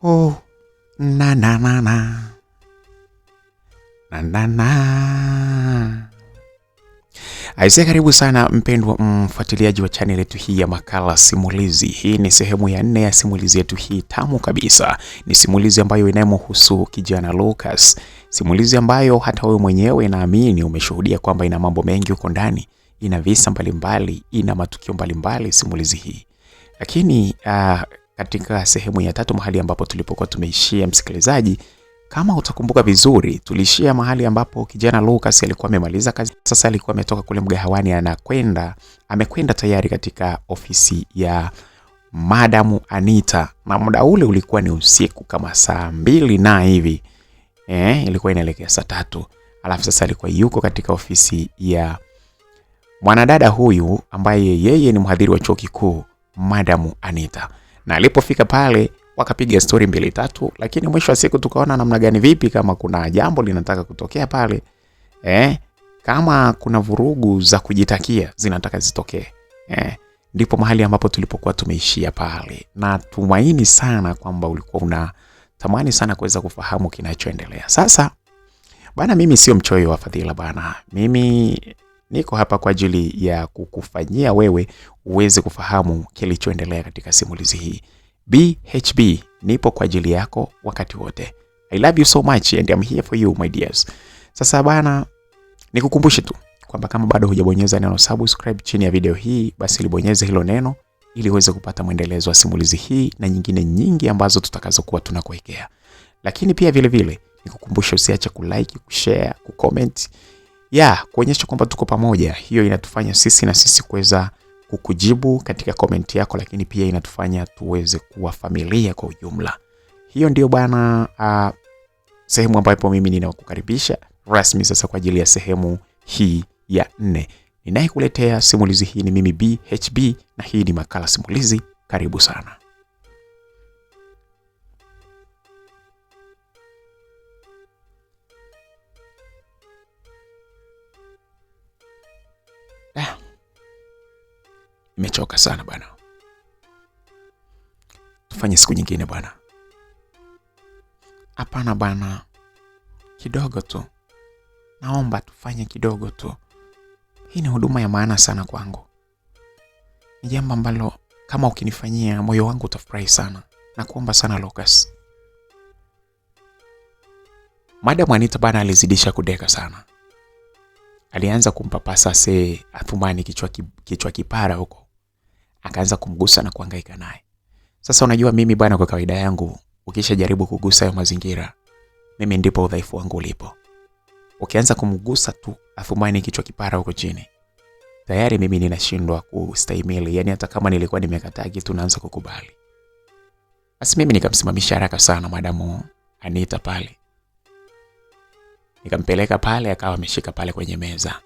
Oh, na na na na. Na na na. Aise, karibu sana mpendwa mfuatiliaji wa channel yetu hii ya makala simulizi. Hii ni sehemu ya 4 ya simulizi yetu hii tamu kabisa. Ni simulizi ambayo inayomhusu kijana Lucas. Simulizi ambayo hata wewe mwenyewe naamini umeshuhudia kwamba ina mambo mengi huko ndani, ina visa mbalimbali, ina matukio mbalimbali simulizi hii. Lakini katika sehemu ya 3 mahali ambapo tulipokuwa tumeishia, msikilizaji, kama utakumbuka vizuri, tulishia mahali ambapo kijana Lucas alikuwa amemaliza kazi. Sasa alikuwa ametoka kule mgahawani, amekwenda tayari katika ofisi ya Madam Anita. Na muda ule ulikuwa ni usiku kama saa 2 na hivi. Ilikuwa inaelekea saa 3. Alafu sasa alikuwa yuko katika ofisi ya mwanadada huyu ambaye yeye ni mhadhiri wa chuo kikuu, Madam Anita. Na alipofika pale wakapiga story 2-3, lakini mwisho wa siku tukaona namna gani, vipi kama kuna jambo linataka kutokea pale, kama kuna vurugu za kujitakia zinataka zitokee. Ndipo mahali ambapo tulipokuwa tumeishia pale, na tumaini sana kwamba ulikuwa unatamani sana kuweza kufahamu kinachoendelea. Sasa bana, mimi sio mchoyo wa fadhila bana. Mimi niko hapa kwa ajili ya kukufanyia wewe uweze kufahamu kilichoendelea katika simulizi hii. BHB nipo kwa ajili yako wakati wote. I love you so much and I'm here for you my dears. Sasa bana, nikukumbushe tu kwamba kama bado hujabonyeza neno subscribe chini ya video hii, basi libonyeze hilo neno ili uweze kupata mwendelezo wa simulizi hii na nyingine nyingi ambazo tutakazokuwa tunakuwekea. Lakini pia vile vile nikukumbushe usiache kulike, kushare, kucomment. Kuonyesha kwamba tuko pamoja. Hiyo inatufanya sisi kuweza kukujibu katika comment yako, lakini pia inatufanya tuweze kuwa familia kwa ujumla. Hiyo ndio bana sehemu ambayo mimi ninakukaribisha rasmi sasa kwa ajili ya sehemu hii ya 4. Ninayekuletea simulizi hii ni mimi BHB, na hii ni makala simulizi. Karibu sana. Nimechoka sana bana. Tufanye siku nyingine bana. Hapana bana, kidogo tu. Naomba tufanye kidogo tu. Hii ni huduma ya maana sana kwangu. Ni jambo ambalo kama ukinifanyia moyo wangu utafurahi sana. Nakuomba sana Lucas. Madam Anita bana alizidisha kudeka sana. Alianza kumpapasa Athumani kichwa kipara huko. Akaanza kumgusa na kuhangaika naye. Sasa unajua mimi bwana, kwa kawaida yangu ukisha jaribu kugusa hayo mazingira, mimi ndipo udhaifu wangu ulipo. Ukianza kumgusa tu Athumani kichwa kipara huko chini, tayari mimi ninashindwa kustahimili. Yani hata kama nilikuwa nimekataa kitu naanza kukubali. Basi mimi nikamsimamisha haraka sana Madam Anita pale. Nikampeleka pale, akawa ameshika pale kwenye meza.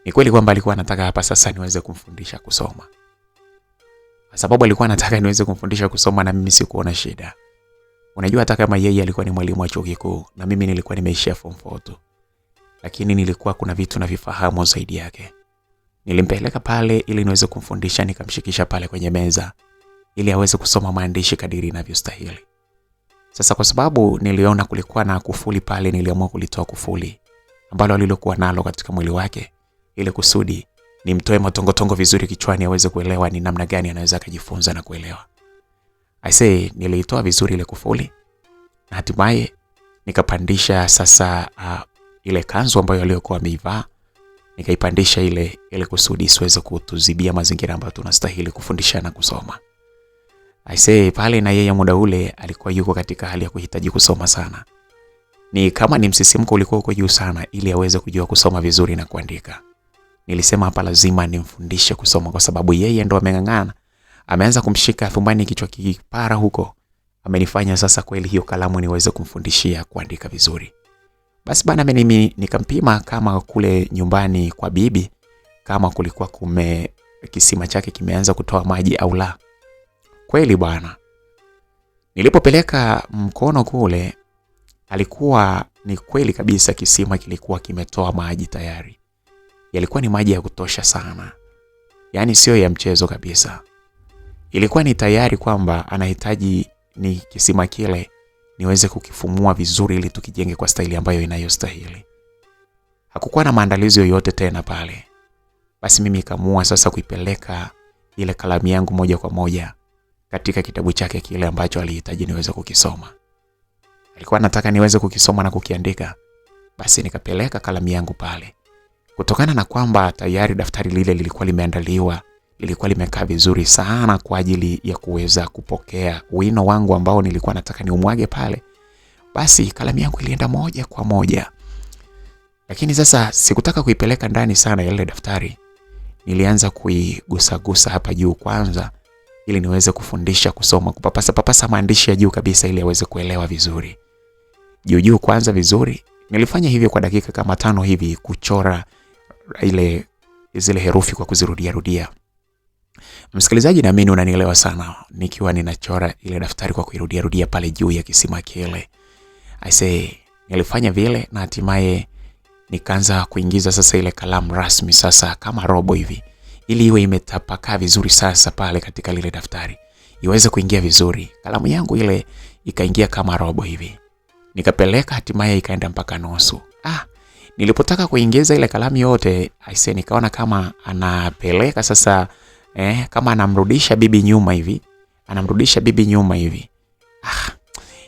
Ni kweli kwamba alikuwa anataka hapa sasa niweze kumfundisha kusoma. Kwa sababu alikuwa anataka niweze kumfundisha kusoma, na mimi sikuona shida. Unajua hata kama yeye alikuwa ni mwalimu wa chuo kikuu na mimi nilikuwa nimeishia form 4 tu, lakini nilikuwa kuna vitu na vifahamu zaidi yake. Nilimpeleka pale ili niweze kumfundisha, nikamshikisha pale kwenye meza ili aweze kusoma maandishi kadiri inavyostahili. Sasa kwa sababu niliona kulikuwa na kufuli pale, niliamua kulitoa kufuli ambalo alilokuwa nalo katika mwili wake ili kusudi nimtoe matongotongo vizuri kichwani aweze kuelewa ni namna gani anaweza kujifunza na kuelewa. Nilitoa vizuri ile kufuli na hatimaye nikapandisha sasa ile kanzu ambayo aliyokuwa ameivaa, nikaipandisha ile kusudi siweze kutuzibia mazingira ambayo tunastahili kufundisha na kusoma. Pale na yeye muda ule alikuwa yuko katika hali ya kuhitaji kusoma sana. Ni kama ni msisimko ulikuwa uko juu sana ili aweze kujua kusoma vizuri na kuandika. Nilisema hapa lazima nimfundishe kusoma kwa sababu yeye ndo ameng'ang'ana. Ameanza kumshika Athumani kichwa kipara huko. Amenifanya sasa kweli hiyo kalamu niweze kumfundishia kuandika vizuri. Basi bana, mimi nikampima kama kule nyumbani kwa bibi kama kulikuwa kisima chake kimeanza kutoa maji au la. Kweli bwana, nilipopeleka mkono kule alikuwa ni kweli kabisa, kisima kilikuwa kimetoa maji tayari. Yalikuwa ni maji ya kutosha sana. Yaani sio ya mchezo kabisa. Ilikuwa ni tayari kwamba anahitaji ni kisima kile niweze kukifumua vizuri ili tukijenge kwa staili ambayo inayostahili. Hakukuwa na maandalizi yoyote tena pale. Basi mimi nikaamua sasa kuipeleka ile kalamu yangu moja kwa moja katika kitabu chake kile ambacho alihitaji niweze kukisoma. Alikuwa anataka niweze kukisoma na kukiandika. Basi nikapeleka kalamu yangu pale. Kutokana na kwamba tayari daftari lile lilikuwa limeandaliwa, lilikuwa limekaa vizuri sana kwa ajili ya kuweza kupokea wino wangu ambao nilikuwa nataka niumwage pale. Basi kalamu yangu ilienda moja kwa moja. Lakini sasa sikutaka kuipeleka ndani sana ile daftari. Nilianza kuigusa hapa juu kwanza ili niweze kufundisha kusoma, kupapasa maandishi ya juu kabisa ili aweze kuelewa vizuri. Juu kwanza vizuri. Nilifanya hivyo kwa dakika kama 5 hivi, kuchora zile herufi kwa kuzirudia. Msikilizaji, naamini unanielewa sana nikiwa ninachora ile daftari kwa kuirudia pale juu ya kisima kile. Nilifanya vile na hatimaye nikaanza kuingiza sasa ile kalamu rasmi sasa kama robo hivi, ili iwe imetapakaa vizuri sasa pale katika lile daftari, iweze kuingia vizuri. Kalamu yangu ile ikaingia kama robo hivi. Nikapeleka hatimaye ikaenda mpaka nusu. Nilipotaka kuingiza ile kalamu yote, nikaona kama anapeleka sasa kama anamrudisha bibi nyuma hivi.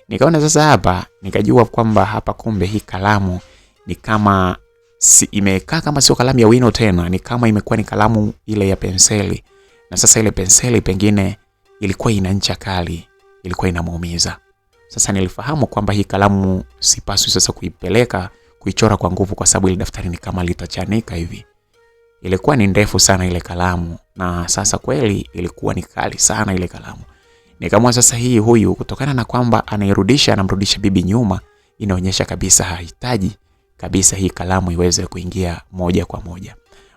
Nikaona sasa hapa, nikajua kwamba hapa kumbe hii kalamu ni kama imekaa kama sio kalamu ya wino tena, ni kama imekuwa ni kalamu ile ya penseli. Na sasa ile penseli pengine ilikuwa ina ncha kali, ilikuwa inamuumiza. Sasa nilifahamu kwamba hii kalamu sipaswi sasa kuichora kwa nguvu, kwa sababu ile daftari ni kama litachanika hivi. Ilikuwa ni ndefu sana ile kalamu, na sasa kweli ilikuwa ni kali sana ile kalamu. Nikaamua sasa huyu kutokana na kwamba anamrudisha bibi nyuma, inaonyesha kabisa hahitaji kabisa hii kalamu iweze kuingia moja kwa moja.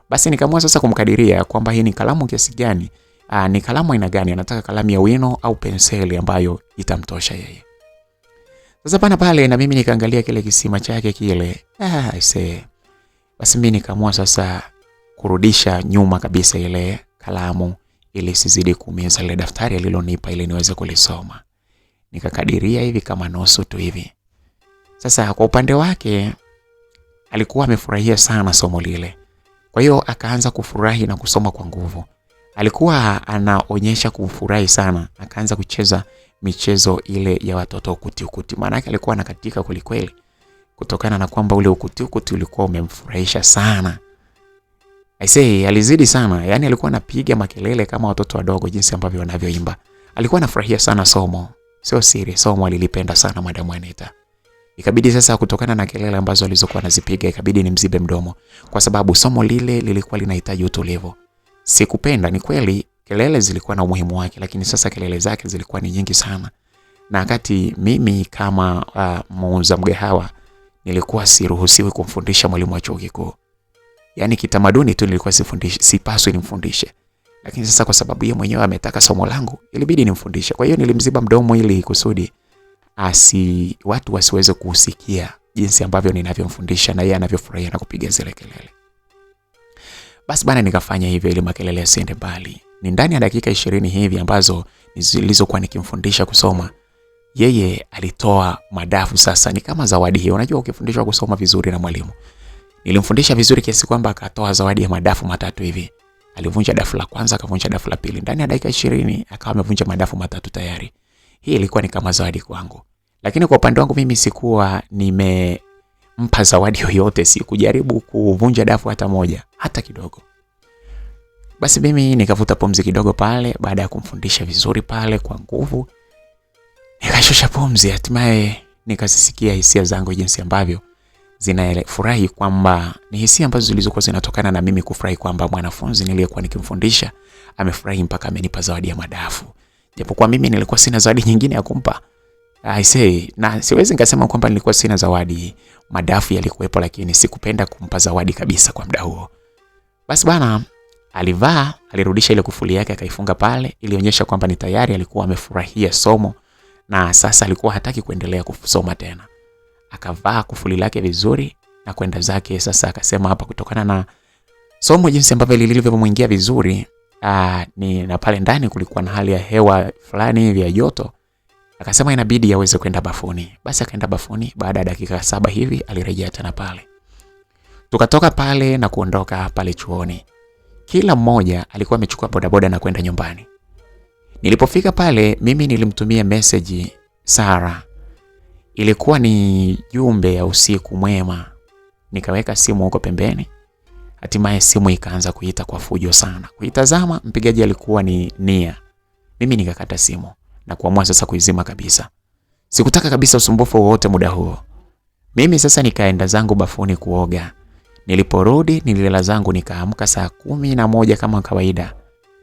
Basi nikaamua sasa kumkadiria kwamba hii ni kalamu kiasi gani, ni kalamu aina gani, anataka kalamu ya wino au penseli ambayo itamtosha yeye. Sasa pale na mimi nikaangalia kile kisima chake kile. Basi mimi nikaamua sasa kurudisha nyuma kabisa ile kalamu ili sizidi kuumiza ile daftari alilonipa ili niweze kulisoma. Nikakadiria hivi kama nusu tu hivi. Sasa kwa upande wake alikuwa amefurahia sana somo lile. Kwa hiyo akaanza kufurahi na kusoma kwa nguvu. Alikuwa anaonyesha kufurahi sana, akaanza kucheza michezo ile ya watoto ukuti. Maana yake alikuwa anakatika kweli kutokana na kwamba ule ukuti ulikuwa umemfurahisha sana. Alizidi sana, yani alikuwa anapiga makelele kama watoto wadogo jinsi ambavyo wanavyoimba. Alikuwa anafurahia sana somo. Sio siri, somo alilipenda sana Madam Anita. Ikabidi sasa kutokana na kelele ambazo alizokuwa anazipiga, ikabidi nimzibe mdomo, kwa sababu somo lile lilikuwa linahitaji utulivu. Sikupenda, ni kweli kelele zilikuwa na umuhimu wake, lakini sasa kelele zake zilikuwa ni nyingi sana. Na wakati mimi kama muuza mgahawa nilikuwa siruhusiwi kumfundisha mwalimu wa chuo kikuu. Yaani kitamaduni tu nilikuwa sipaswi nimfundishe. Lakini sasa kwa sababu yeye mwenyewe ametaka somo langu, ilibidi nimfundishe. Kwa hiyo nilimziba mdomo ili kusudi watu wasiweze kusikia jinsi ambavyo ninavyomfundisha na yeye anavyofurahia na kupiga zile kelele. Basi bana nikafanya hivyo ili makelele yasiende mbali. Ni ndani ya dakika 20 hivi ambazo nilizokuwa nikimfundisha kusoma, yeye alitoa madafu sasa ni kama zawadi hiyo. Unajua ukifundishwa kusoma vizuri na mwalimu. Nilimfundisha vizuri kiasi kwamba akatoa zawadi ya madafu 3 hivi. Alivunja dafu la kwanza, akavunja dafu la pili. Ndani ya dakika 20 akawa amevunja madafu 3 tayari. Hii ilikuwa ni kama zawadi kwangu. Lakini kwa upande wangu mimi sikuwa nimempa zawadi yoyote, sikujaribu kuvunja dafu hata moja, hata kidogo. Basi mimi nikavuta pumzi kidogo pale baada ya kumfundisha vizuri pale kwa nguvu. Nikashusha pumzi, hatimaye nikasisikia hisia zangu jinsi ambavyo zinafurahi, kwamba ni hisia ambazo zilizokuwa zinatokana na mimi kufurahi kwamba mwanafunzi niliyekuwa nikimfundisha amefurahi mpaka amenipa zawadi ya madafu. Japokuwa mimi nilikuwa sina zawadi nyingine ya kumpa. Na siwezi nikasema kwamba nilikuwa sina zawadi, madafu yalikuwepo, lakini sikupenda kumpa zawadi kabisa kwa muda huo. Basi bana alirudisha ile kufuli yake akaifunga pale, ilionyesha kwamba ni tayari alikuwa amefurahia somo na sasa alikuwa hataki kuendelea kusoma tena. Akavaa kufuli lake vizuri na kwenda zake. Sasa akasema hapa kutokana na somo jinsi ambavyo lilivyomwingia vizuri, na pale ndani kulikuwa na hali ya hewa fulani hivi ya joto, Akasema inabidi aweze kwenda bafuni. Basi akaenda bafuni, baada ya dakika 7 hivi alirejea tena pale. Tukatoka pale na kuondoka pale chuoni. Kila mmoja alikuwa amechukua bodaboda na kwenda nyumbani. Nilipofika pale mimi nilimtumia message Sara. Ilikuwa ni jumbe ya usiku mwema. Nikaweka simu huko pembeni. Hatimaye simu ikaanza kuita kwa fujo sana. Kuitazama mpigaji alikuwa ni Nia. Mimi nikakata simu na kuamua sasa kuizima kabisa. Sikutaka kabisa usumbufu wowote muda huo. Mimi sasa nikaenda zangu bafuni kuoga. Niliporudi nililala zangu nikaamka saa 11 kama kawaida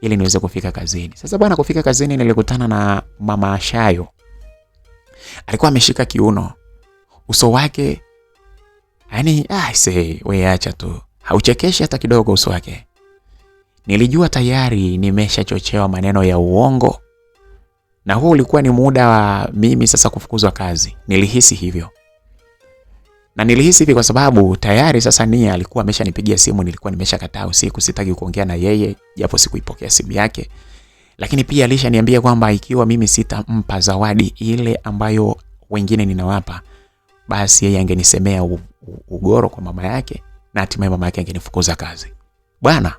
ili niweze kufika kazini. Sasa bwana, kufika kazini nilikutana na mama Shayo. Alikuwa ameshika kiuno. Uso wake yani wewe acha tu. Hauchekeshi hata kidogo uso wake. Nilijua tayari nimeshachochewa maneno ya uongo. Na huo ulikuwa ni muda wa mimi sasa kufukuzwa kazi. Nilihisi hivyo. Na nilihisi hivi kwa sababu tayari sasa Nia alikuwa ameshanipigia simu, nilikuwa nimeshakataa usiku, sitaki kuongea na yeye japo sikuipokea simu yake. Lakini pia alishaniambia kwamba ikiwa mimi sitampa zawadi ile ambayo wengine ninawapa, basi yeye angenisemea ugoro kwa mama yake na hatimaye mama yake angenifukuza kazi. Bwana,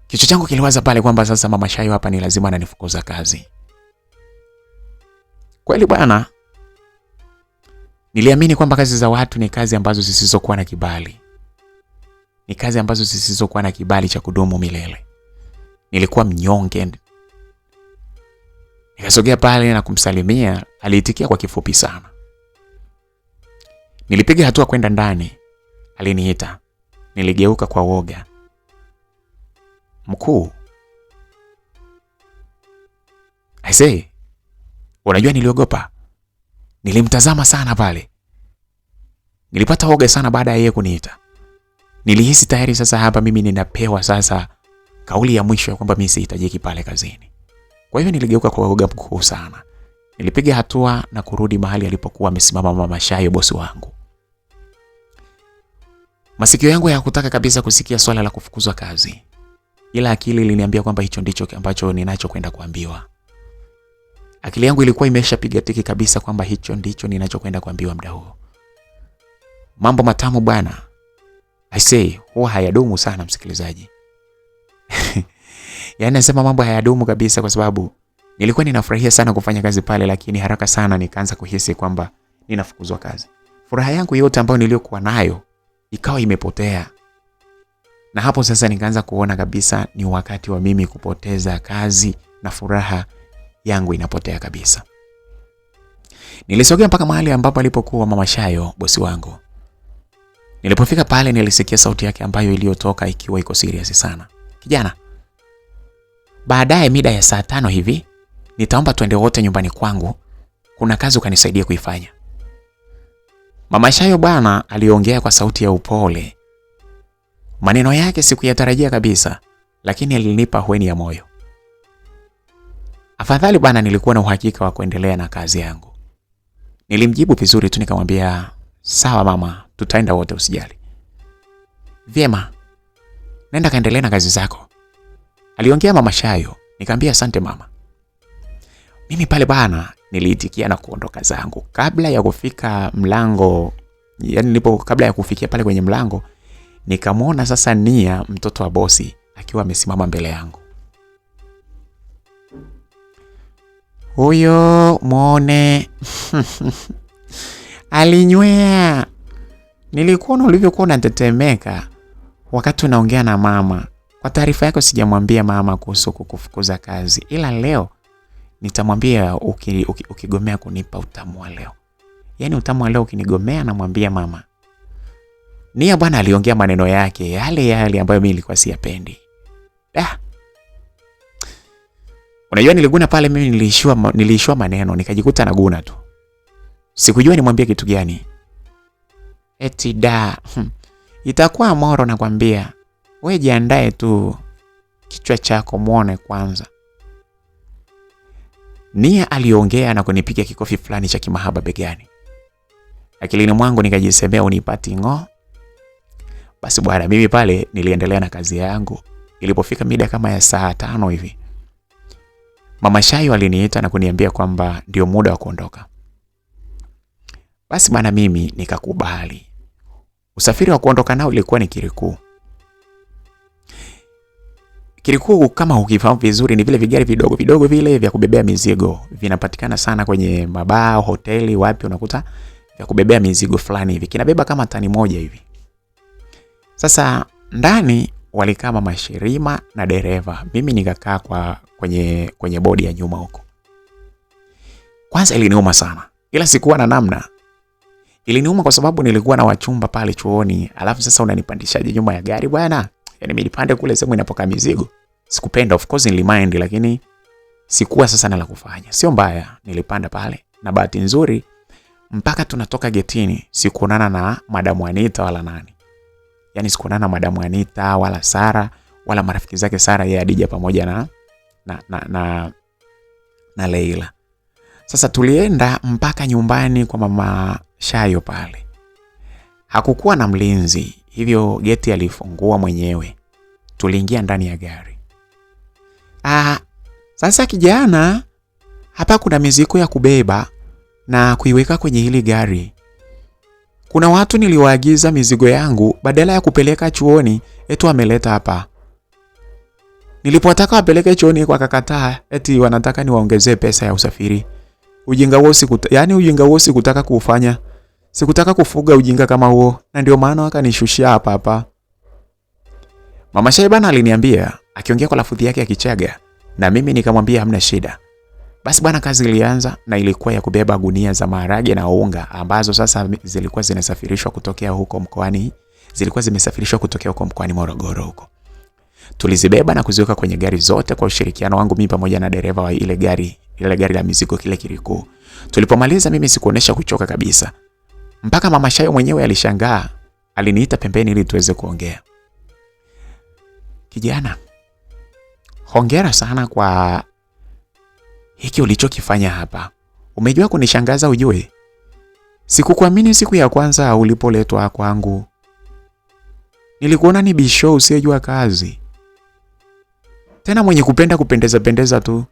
kichwa changu kiliwaza pale kwamba sasa mama Shayo hapa ni lazima ananifukuza kazi. Kweli bwana, niliamini kwamba kazi za watu ni kazi ambazo zisizokuwa na kibali. Ni kazi ambazo zisizokuwa na kibali cha kudumu milele. Nilikuwa mnyonge. Nikasogea pale na kumsalimia, aliitikia kwa kifupi sana. Nilipiga hatua kwenda ndani, aliniita. Niligeuka kwa woga. Mkuu. Unajua niliogopa. Nilimtazama sana pale. Nilipata woga sana baada ya yeye kuniita. Nilihisi tayari sasa hapa mimi ninapewa sasa kauli ya mwisho kwamba mimi sihitajiki pale kazini. Kwa hivyo niligeuka kwa woga mkuu sana. Nilipiga hatua na kurudi mahali alipokuwa amesimama mama Shayo, bosi wangu. Masikio yangu hayakutaka kabisa kusikia swala la kufukuzwa kazi. Ila akili iliniambia kwamba hicho ndicho ambacho ninachokwenda kuambiwa. Akili yangu ilikuwa imeshapiga tiki kabisa kwamba hicho ndicho ninachokwenda kuambiwa muda huo. Mambo matamu bwana. Huwa hayadumu sana msikilizaji. Yaani nasema mambo hayadumu kabisa kwa sababu nilikuwa ninafurahia sana kufanya kazi pale, lakini haraka sana nikaanza kuhisi kwamba ninafukuzwa kazi. Furaha yangu yote ambayo niliyokuwa nayo ikawa imepotea. Na hapo sasa nikaanza kuona kabisa ni wakati wa mimi kupoteza kazi na furaha yangu inapotea kabisa. Nilisogea mpaka mahali ambapo alipokuwa mama Shayo, bosi wangu. Nilipofika pale nilisikia sauti yake ambayo iliyotoka ikiwa iko serious sana. Kijana, baadaye mida ya saa 5 hivi nitaomba twende wote nyumbani kwangu. Kuna kazi ukanisaidia kuifanya. Mama Shayo bwana aliongea kwa sauti ya upole. Maneno yake sikuyatarajia kabisa, lakini alinipa hueni ya moyo. Afadhali bwana nilikuwa na uhakika wa kuendelea na kazi yangu. Nilimjibu vizuri tu nikamwambia, "Sawa mama, tutaenda wote usijali." "Vyema. Nenda kaendelee na kazi zako." Aliongea mama Shayo. Nikamwambia, "Asante mama." Mimi pale bwana niliitikia na kuondoka zangu. Kabla ya kufika mlango, kabla ya kufikia pale kwenye mlango, nikamwona sasa Nia, mtoto wa bosi, akiwa amesimama mbele yangu. Huyo muone. Alinywea. Nilikuona ulivyokuwa unatetemeka wakati unaongea na mama. Kwa taarifa yako sijamwambia mama kuhusu kukufukuza kazi. Ila leo nitamwambia ukigomea kunipa utamu wa leo. Yaani utamu wa leo ukinigomea namwambia mama. Nia bwana aliongea maneno yake yale ambayo mimi nilikuwa siyapendi. Unajua niliguna pale mimi niliishiwa maneno nikajikuta naguna tu. Sikujua nimwambie kitu gani. Itakuwa moro nakwambia. Wewe jiandae tu kichwa chako muone kwanza. Nia aliongea na kunipiga kikofi fulani cha kimahaba begani. Akilini mwangu nikajisemea unipati ngo. Basi bwana mimi pale niliendelea na kazi yangu. Ilipofika mida kama ya saa 5 hivi, Mama Shayo aliniita na kuniambia kwamba ndio muda wa kuondoka. Basi bana, mimi nikakubali. Usafiri wa kuondoka nao ilikuwa ni Kirikuu. Kirikuu kama ukifahamu vizuri ni vile vigari vidogo vidogo vile vya kubebea mizigo. Vinapatikana sana kwenye mabaa, hoteli, wapi unakuta vya kubebea mizigo fulani hivi. Kinabeba kama tani moja hivi. Sasa ndani walikaa Mama Shirima na dereva. Mimi nikakaa kwenye bodi ya nyuma huko. Kwanza iliniuma sana, ila sikuwa na namna. Iliniuma kwa sababu nilikuwa na wachumba pale chuoni. Alafu sasa unanipandishaje nyuma ya gari bwana? Yaani nilipanda kule sehemu inapokaa mizigo. Sikupenda, of course nilimind, lakini sikuwa sasa na la kufanya. Sio mbaya, nilipanda pale. Na bahati nzuri mpaka tunatoka getini sikuonana na Madam Anita wala nani. Yaani sikuonana na Madam Anita wala Sara wala marafiki zake Sara, yeye Adija pamoja na Leila. Sasa tulienda mpaka nyumbani kwa Mama Shayo pale. Hakukuwa na mlinzi, hivyo geti alifungua mwenyewe. Tuliingia ndani ya gari. Sasa kijana, hapa kuna mizigo ya kubeba na kuiweka kwenye hili gari. Kuna watu niliwaagiza mizigo yangu badala ya kupeleka chuoni, eti wameleta hapa. Nilipotaka wapeleke chuoni kwa kakataa, eti wanataka niwaongezee pesa ya usafiri. Ujinga huo sikutaka kufanya. Sikutaka kufuga ujinga kama huo, na ndio maana wakanishushia hapa. Mama Shaibana aliniambia akiongea kwa lafudhi yake ya Kichaga, na mimi nikamwambia hamna shida. Basi bwana, kazi ilianza na ilikuwa ya kubeba gunia za maharage na unga ambazo sasa zilikuwa zinasafirishwa kutokea huko mkoani, Morogoro huko. Tulizibeba na kuziweka kwenye gari zote kwa ushirikiano wangu mimi pamoja na dereva wa ile gari la mizigo kile Kirikuu. Tulipomaliza mimi sikuonesha kuchoka kabisa. Mpaka Mama Shayo mwenyewe alishangaa, aliniita pembeni ili tuweze kuongea. Kijana, hongera sana kwa hiki ulichokifanya hapa. Umejua kunishangaza ujue. Sikukuamini siku ya kwanza ulipoletwa kwangu. Nilikuona ni bisho usiyejua kazi. Tena mwenye kupendeza tu.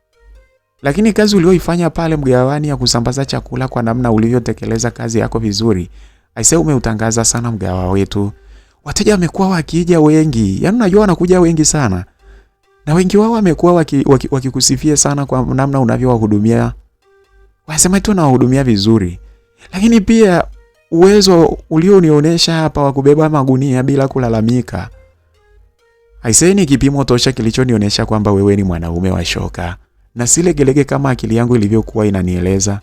Lakini kazi ulioifanya pale mgawani ya kusambaza chakula kwa namna ulivyotekeleza kazi yako vizuri, aisee, umeutangaza sana mgawa wetu. Wateja wamekuwa wakija wengi. Yaani unajua wanakuja wengi sana. Na wengi wao wamekuwa wakikusifia sana kwa namna unavyowahudumia. Wasema tu unawahudumia vizuri. Lakini pia uwezo ulionionyesha hapa wa kubeba magunia bila kulalamika, aisee, ni kipimo tosha kilichonionyesha kwamba wewe ni mwanaume wa shoka. Na sile gelege kama akili yangu ilivyokuwa inanieleza.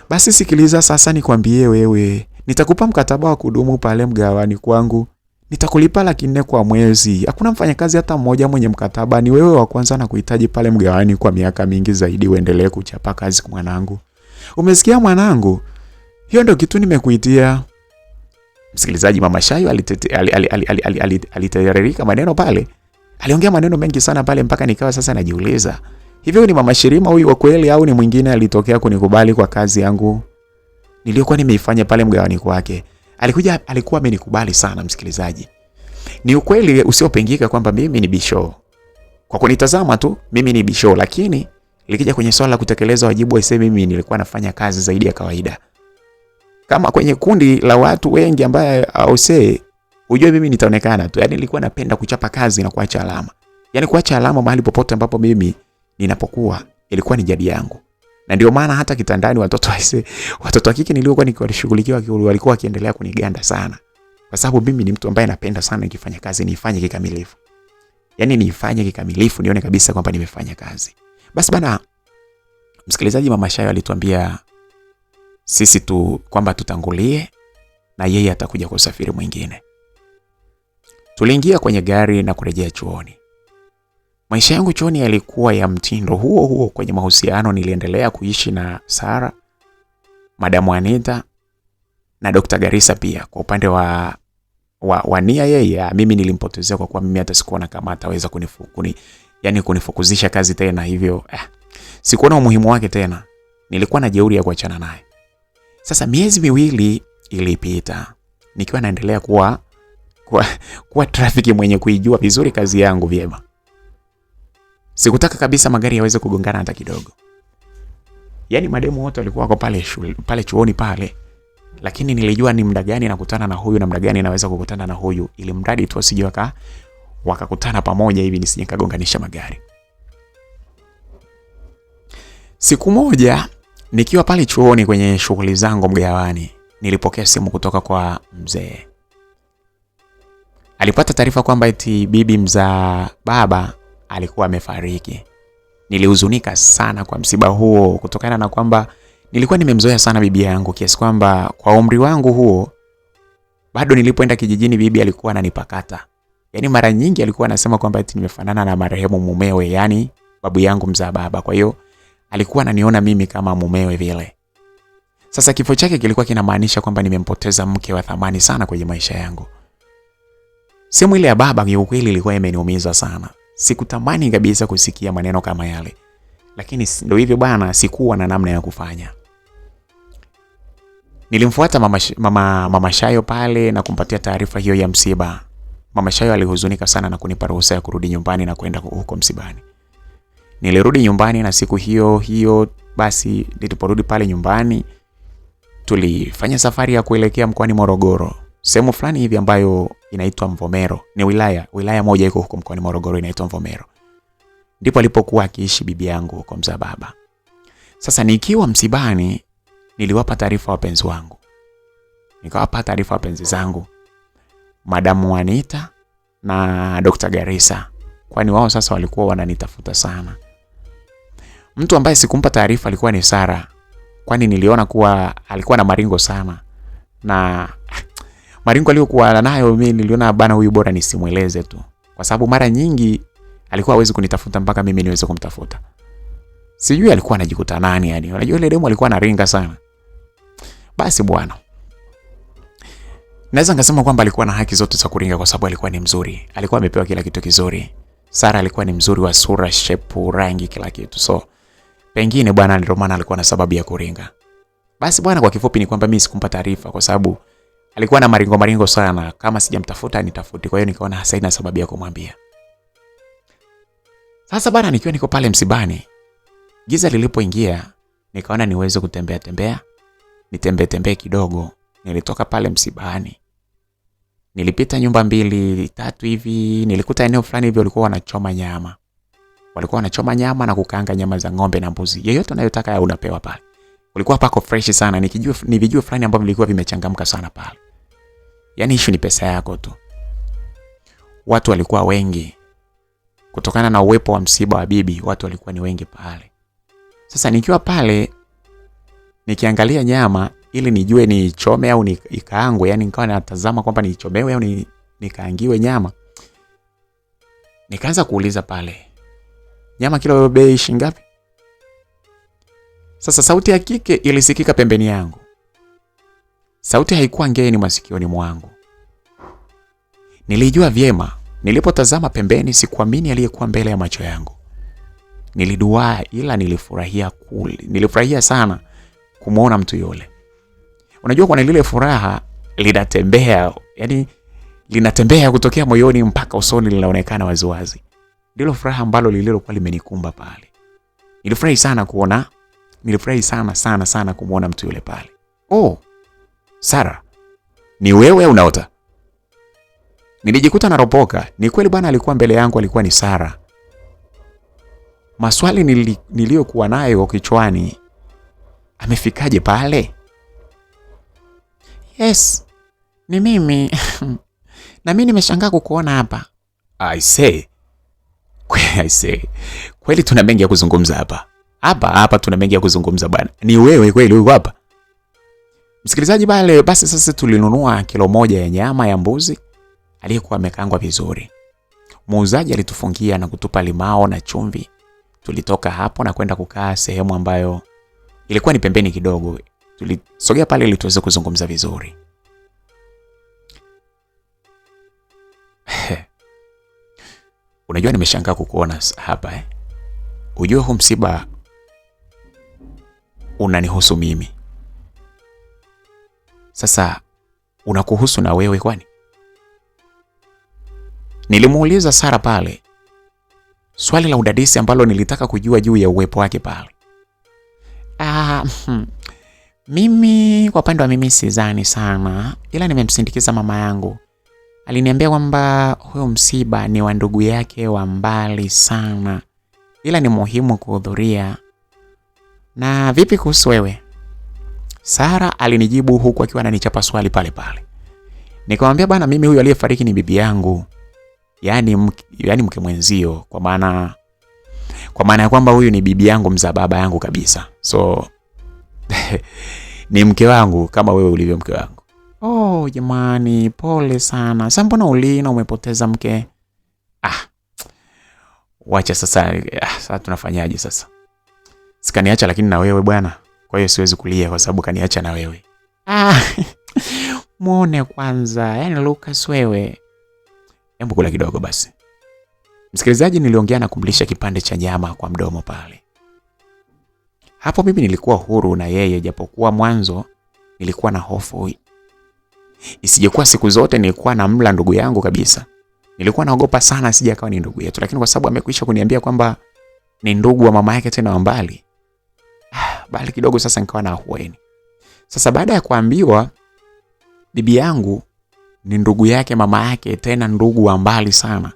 Basi sikiliza sasa nikwambie wewe. Nitakupa mkataba wa kudumu pale mgawani kwangu. Nitakulipa 400 kwa mwezi. Hakuna mfanyakazi hata mmoja mwenye mkataba. Ni wewe wa kwanza na kuhitaji pale mgawani kwa miaka mingi zaidi uendelee kuchapa kazi kwa mwanangu. Umesikia mwanangu? Hiyo ndio kitu nimekuitia. Msikilizaji, Mama Shayo alitererika maneno pale. Aliongea maneno mengi sana pale mpaka nikawa sasa najiuliza, hivyo ni Mama Shirima huyu wa kweli au ni mwingine alitokea kunikubali kwa kazi yangu niliyokuwa nimeifanya pale mgawani kwake? Alikuwa amenikubali sana msikilizaji. Ni ukweli usiopingika kwamba mimi ni bisho. Kwa kunitazama tu mimi ni bisho, lakini likija kwenye swala la kutekeleza wajibu wa mimi nilikuwa nafanya kazi zaidi ya kawaida. Kama kwenye kundi la watu wengi ambaye ausee, ujue mimi nitaonekana tu. Yaani nilikuwa napenda kuchapa kazi na kuacha alama. Yaani kuacha alama mahali popote ambapo mimi ninapokuwa ilikuwa ni jadi yangu. Na ndio maana hata kitandani watoto wa kike niliokuwa nikiwashughulikia walikuwa wakiendelea kuniganda sana. Kwa sababu mimi ni mtu ambaye napenda sana nikifanya kazi niifanye kikamilifu. Yaani niifanye kikamilifu, nione kabisa kwamba nimefanya kazi. Basi bana, msikilizaji, Mama Shayo alituambia sisi tu kwamba tutangulie na yeye atakuja kwa usafiri mwingine. Tuliingia kwenye gari na kurejea chuoni. Maisha yangu chuoni yalikuwa ya mtindo huo. Kwenye mahusiano niliendelea kuishi na Sara, Madam Anita na Dr. Garissa pia. Kwa upande wa Nia, yeye mimi nilimpotezea kwa kuwa mimi hata sikuona kama ataweza kunifukuzisha kazi tena, hivyo sikuona umuhimu wake tena. Nilikuwa na jeuri ya kuachana naye. Sasa miezi 2 ilipita nikiwa naendelea kuwa trafiki mwenye kuijua vizuri kazi yangu vyema. Sikutaka kabisa magari yaweze kugongana hata kidogo. Yaani mademu wote walikuwa wako pale chuoni pale. Lakini nilijua ni muda gani nakutana na huyu na muda gani naweza kukutana na huyu, ili mradi tu wasije wakakutana pamoja hivi nisije kagonganisha magari. Siku moja nikiwa pale chuoni kwenye shughuli zangu mgawani, nilipokea simu kutoka kwa mzee. Alipata taarifa kwamba eti bibi mzaa baba alikuwa amefariki. Nilihuzunika sana kwa msiba huo kutokana na kwamba nilikuwa nimemzoea sana bibi yangu kiasi kwamba kwa umri wangu huo bado nilipoenda kijijini bibi alikuwa ananipakata. Yaani mara nyingi alikuwa anasema kwamba eti nimefanana na marehemu mumewe, yani babu yangu mzaa baba. Kwa hiyo alikuwa ananiona mimi kama mumewe vile. Sasa kifo chake kilikuwa kinamaanisha kwamba nimempoteza mke wa thamani sana kwenye maisha yangu. Simu ile ya baba kiukweli ilikuwa imeniumiza sana. Sikutamani kabisa kusikia maneno kama yale. Lakini ndio hivyo bwana, sikuwa na namna ya kufanya. Nilimfuata mama Shayo pale na kumpatia taarifa hiyo ya msiba. Mama Shayo alihuzunika sana na kunipa ruhusa ya kurudi nyumbani na kwenda huko msibani. Nilirudi nyumbani na siku hiyo basi niliporudi pale nyumbani tulifanya safari ya kuelekea mkoani Morogoro. Sehemu fulani hivi ambayo inaitwa Mvomero. Ni wilaya moja iko huko mkoani Morogoro inaitwa Mvomero. Ndipo alipokuwa akiishi bibi yangu huko mzaa baba. Sasa nikiwa msibani niliwapa taarifa wapenzi wangu. Nikawapa taarifa wapenzi zangu, Madam Anita na Dr. Garissa, kwani wao sasa walikuwa wananitafuta sana. Mtu ambaye sikumpa taarifa alikuwa ni Sara, kwani niliona kuwa alikuwa na maringo sana. Na maringo aliyokuwa nayo mimi niliona bana huyu bora nisimueleze tu. Kwa sababu mara nyingi alikuwa hawezi kunitafuta mpaka mimi niweze kumtafuta. Sijui alikuwa anajikuta nani yani. Unajua ile demo alikuwa anaringa sana. Basi bwana, naweza ngasema kwamba alikuwa na haki zote za kuringa kwa sababu alikuwa ni mzuri. Alikuwa amepewa kila kitu kizuri. Sara alikuwa ni mzuri wa sura, shape, rangi, kila kitu. So pengine bwana ndio maana alikuwa na sababu ya kuringa. Basi bwana, kwa kifupi ni kwamba mimi sikumpa taarifa kwa sababu alikuwa na maringo sana. Kama sijamtafuta nitafuti. Kwa hiyo nikaona hasa ina sababu ya kumwambia. Sasa bwana, nikiwa niko pale msibani, giza lilipoingia, nikaona niweze kutembea. Nitembee kidogo. Nilitoka pale msibani. Nilipita nyumba 2-3 hivi, nilikuta eneo fulani hivi walikuwa wanachoma nyama. Walikuwa wanachoma nyama na kukaanga nyama za ng'ombe na mbuzi. Yeyote unayotaka unapewa pale. Kulikuwa pako fresh sana, ni vijua fulani ambavyo vilikuwa vimechangamka sana pale. Yaani issue ni pesa yako tu. Watu walikuwa wengi. Kutokana na uwepo wa msiba wa bibi, watu walikuwa ni wengi pale. Sasa nikiwa pale nikiangalia nyama ili nijue ni chome au ni ikaangwe, yani nikawa natazama kwamba ni chomewe au ni nikaangiwe nyama. Nikaanza kuuliza pale, nyama kilo bei shilingi ngapi? Sasa sauti ya kike ilisikika pembeni yangu. Sauti haikuwa ngeni masikioni mwangu. Nilijua vyema. Nilipotazama pembeni sikuamini aliyekuwa mbele ya macho yangu. Niliduaa ila nilifurahia sana kumuona mtu yule. Unajua kwa lile furaha linatembea, yani linatembea kutokea moyoni mpaka usoni, linaonekana waziwazi. Ndilo furaha ambalo lililokuwa limenikumba pale. Nilifurahi sana kumuona mtu yule pale. Oh, Sara, ni wewe unaota? Nilijikuta naropoka. Ni kweli bwana, alikuwa mbele yangu, alikuwa ni Sara. Maswali niliyokuwa nayo kichwani, amefikaje pale? Yes, ni mimi. Na mimi nimeshangaa kukuona hapa. I say. Kweli tuna mengi ya kuzungumza hapa. Hapa tuna mengi ya kuzungumza bwana. Ni wewe kweli uko hapa? Msikilizaji, basi sasa tulinunua kilo 1 ya nyama ya mbuzi aliyekuwa amekaangwa vizuri. Muuzaji alitufungia na kutupa limao na chumvi. Tulitoka hapo na kwenda kukaa sehemu ambayo ilikuwa ni pembeni kidogo. Tulisogea pale ili tuweze kuzungumza vizuri. Unajua nimeshangaa kukuona hapa Ujue huu msiba unanihusu mimi. Sasa unakuhusu na wewe kwani? Nilimuuliza Sara pale. swali la udadisi ambalo nilitaka kujua juu ya uwepo wake pale. Mimi kwa upande wa mimi sidhani sana, ila nimemsindikiza mama yangu. Aliniambia kwamba huyo msiba ni wa ndugu yake wa mbali sana, ila ni muhimu kuhudhuria. Na vipi kuhusu wewe? Sara alinijibu huku akiwa ananichapa swali pale pale. Nikamwambia bana, mimi huyu aliyefariki ni bibi yangu. Yaani mke mwenzio, kwa maana ya kwamba huyu ni bibi yangu mzaa baba yangu kabisa. So ni mke wangu kama wewe ulivyo mke wangu. Oh jamani, pole sana. Sasa mbona ulina umepoteza mke? Wacha sasa, sasa tunafanyaje sasa? Sikaniacha lakini na wewe bwana. Kwa hiyo siwezi kulia kwa sababu kaniacha na wewe. Muone kwanza, yaani Lucas wewe. Hebu kula kidogo basi. Msikilizaji, niliongea na kumlisha kipande cha nyama kwa mdomo pale. Hapo mimi nilikuwa huru na yeye, japokuwa mwanzo nilikuwa na hofu. Isijekuwa siku zote nilikuwa na mla ndugu yangu kabisa. Nilikuwa naogopa sana asije akawa ni ndugu yetu, lakini kwa sababu amekwisha kuniambia kwamba ni ndugu wa mama yake tena wa mbali. Bali kidogo sasa nikawa na ahueni. Sasa baada ya kuambiwa bibi yangu ni ndugu yake mama yake tena ndugu wa mbali sana,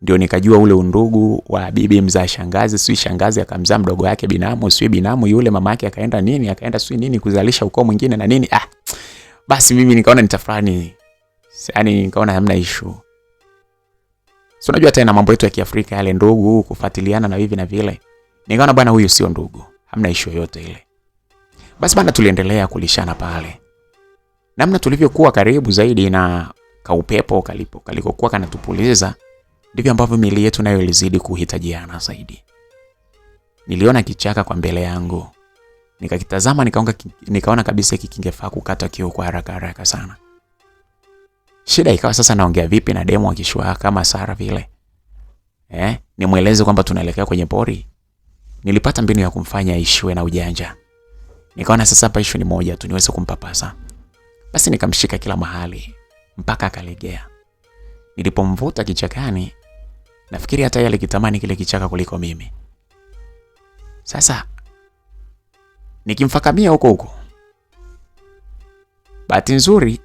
ndio nikajua ule undugu wa bibi mzaa shangazi, sio shangazi akamzaa mdogo yake binamu, sio binamu yule mama yake akaenda sio nini kuzalisha ukoo mwingine na nini. Basi mimi nikaona nitafurani. Yaani nikaona hamna issue. So unajua tena mambo yetu ya Kiafrika yale ndugu kufuatiliana na hivi na vile. Nikaona bwana huyu sio ndugu. Hamna issue yote ile. Basi bwana tuliendelea kulishana pale. Namna tulivyokuwa karibu zaidi na kaupepo kalikokuwa kanatupuliza, ndivyo ambavyo miili yetu nayo ilizidi kuhitajiana zaidi. Niliona kichaka kwa mbele yangu. Nikakitazama nikaona kabisa kingefaa kukata kiu kwa haraka sana. Shida ikawa sasa naongea vipi na demo akishua kama Sara vile. Nimueleze kwamba tunaelekea kwenye pori. Nilipata mbinu ya kumfanya aishiwe na ujanja. Nikaona sasa hapa issue ni moja tu, niweze kumpapasa. Basi nikamshika kila mahali mpaka akalegea. Nilipomvuta kichakani, nafikiri hata yeye alikitamani kile kichaka kuliko mimi. Sasa nikimfakamia huko. Bahati nzuri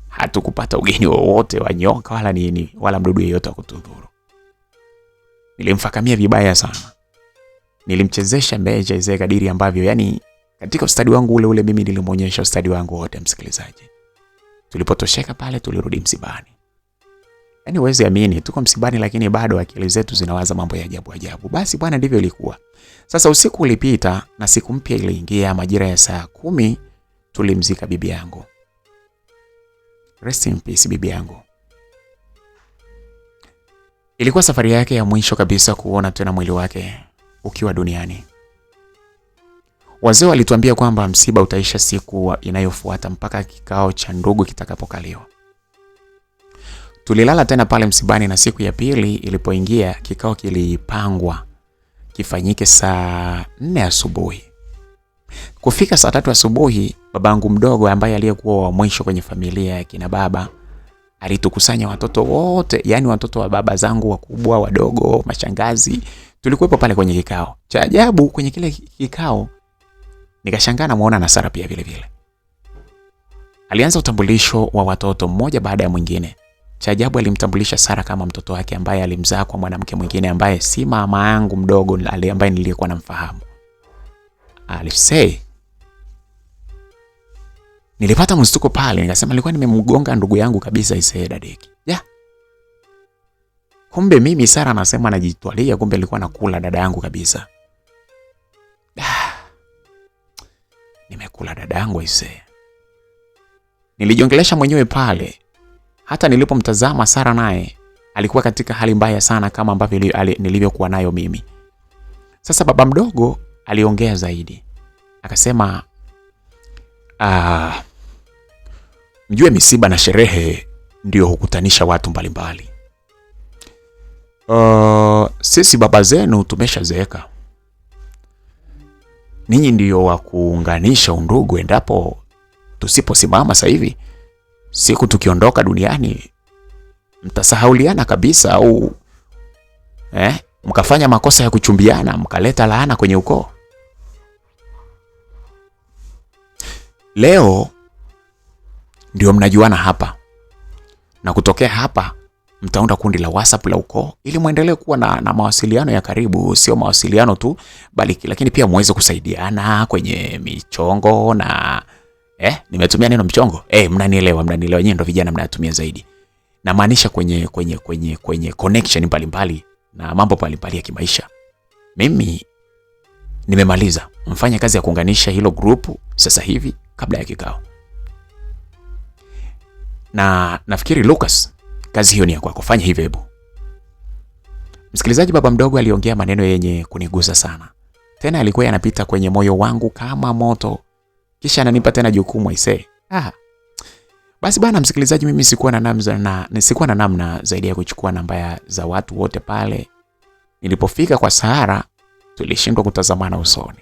hatukupata ugeni wowote wa nyoka wala nini wala mdudu yeyote wa kutudhuru. Nilimfakamia vibaya sana. Nilimchezesha meja zile kadiri ambavyo, yani katika ustadi wangu ule mimi nilimuonyesha ustadi wangu wote msikilizaji. Tulipotosheka pale tulirudi msibani. Yaani huwezi amini tuko msibani lakini bado akili zetu zinawaza mambo ya ajabu. Basi bwana ndivyo ilikuwa. Sasa usiku ulipita na siku mpya iliingia. Majira ya saa 10 tulimzika bibi yangu. Rest in peace bibi yangu. Ilikuwa safari yake ya mwisho kabisa kuona tena mwili wake ukiwa duniani. Wazee walituambia kwamba msiba utaisha siku inayofuata mpaka kikao cha ndugu kitakapokaliwa. Tulilala tena pale msibani na siku ya pili ilipoingia kikao kilipangwa kifanyike saa 4 asubuhi. Kufika saa 3 asubuhi, babangu mdogo ambaye aliyekuwa wa mwisho kwenye familia ya kina baba alitukusanya watoto wote, yani watoto wa baba zangu wakubwa, wadogo, mashangazi. Tulikuwepo pale kwenye kikao. Cha ajabu kwenye kile kikao nikashangaa na muona na Sara pia vile vile. Alianza utambulisho wa watoto mmoja baada ya mwingine. Cha ajabu alimtambulisha Sara kama mtoto wake ambaye alimzaa kwa mwanamke mwingine ambaye si mama yangu mdogo ambaye nilikuwa namfahamu. Alisema nilipata mshtuko pale, nikasema nilikuwa nimemgonga ndugu yangu kabisa Isee dadeki. Kumbe mimi Sara anasema anajitwalia, kumbe alikuwa anakula dada yangu kabisa. Nimekula dada yangu Isee. Nilijiongelesha mwenyewe pale. Hata nilipomtazama Sara naye alikuwa katika hali mbaya sana kama ambavyo nilivyokuwa nayo mimi. Sasa baba mdogo aliongea zaidi. Akasema mjue misiba na sherehe ndio hukutanisha watu mbalimbali. Sisi baba zenu tumeshazeeka. Ninyi ndio wa kuunganisha undugu endapo tusiposimama sasa hivi. Siku tukiondoka duniani mtasahauliana kabisa au mkafanya makosa ya kuchumbiana, mkaleta laana kwenye ukoo. Leo ndio mnajuana hapa, na kutokea hapa mtaunda kundi la WhatsApp la ukoo ili muendelee kuwa na mawasiliano ya karibu, sio mawasiliano tu bali lakini pia muweze kusaidiana kwenye michongo na nimetumia neno mchongo. Mnanielewa nyinyi ndio vijana mnayatumia zaidi. Na maanisha kwenye connection mbalimbali na mambo mbalimbali ya kimaisha. Mimi nimemaliza. Mfanye kazi ya kuunganisha hilo group sasa hivi kabla ya kikao. Na nafikiri Lucas, kazi hiyo ni ya kwako. Fanya hivyo hebu. Msikilizaji, baba mdogo aliongea maneno yenye kunigusa sana. Tena alikuwa yanapita kwenye moyo wangu kama moto. Kisha ananipa tena jukumu aisee. Basi bana msikilizaji, mimi sikuwa na namna zaidi ya kuchukua namba za watu wote pale. Nilipofika kwa Sara, tulishindwa kutazamana usoni.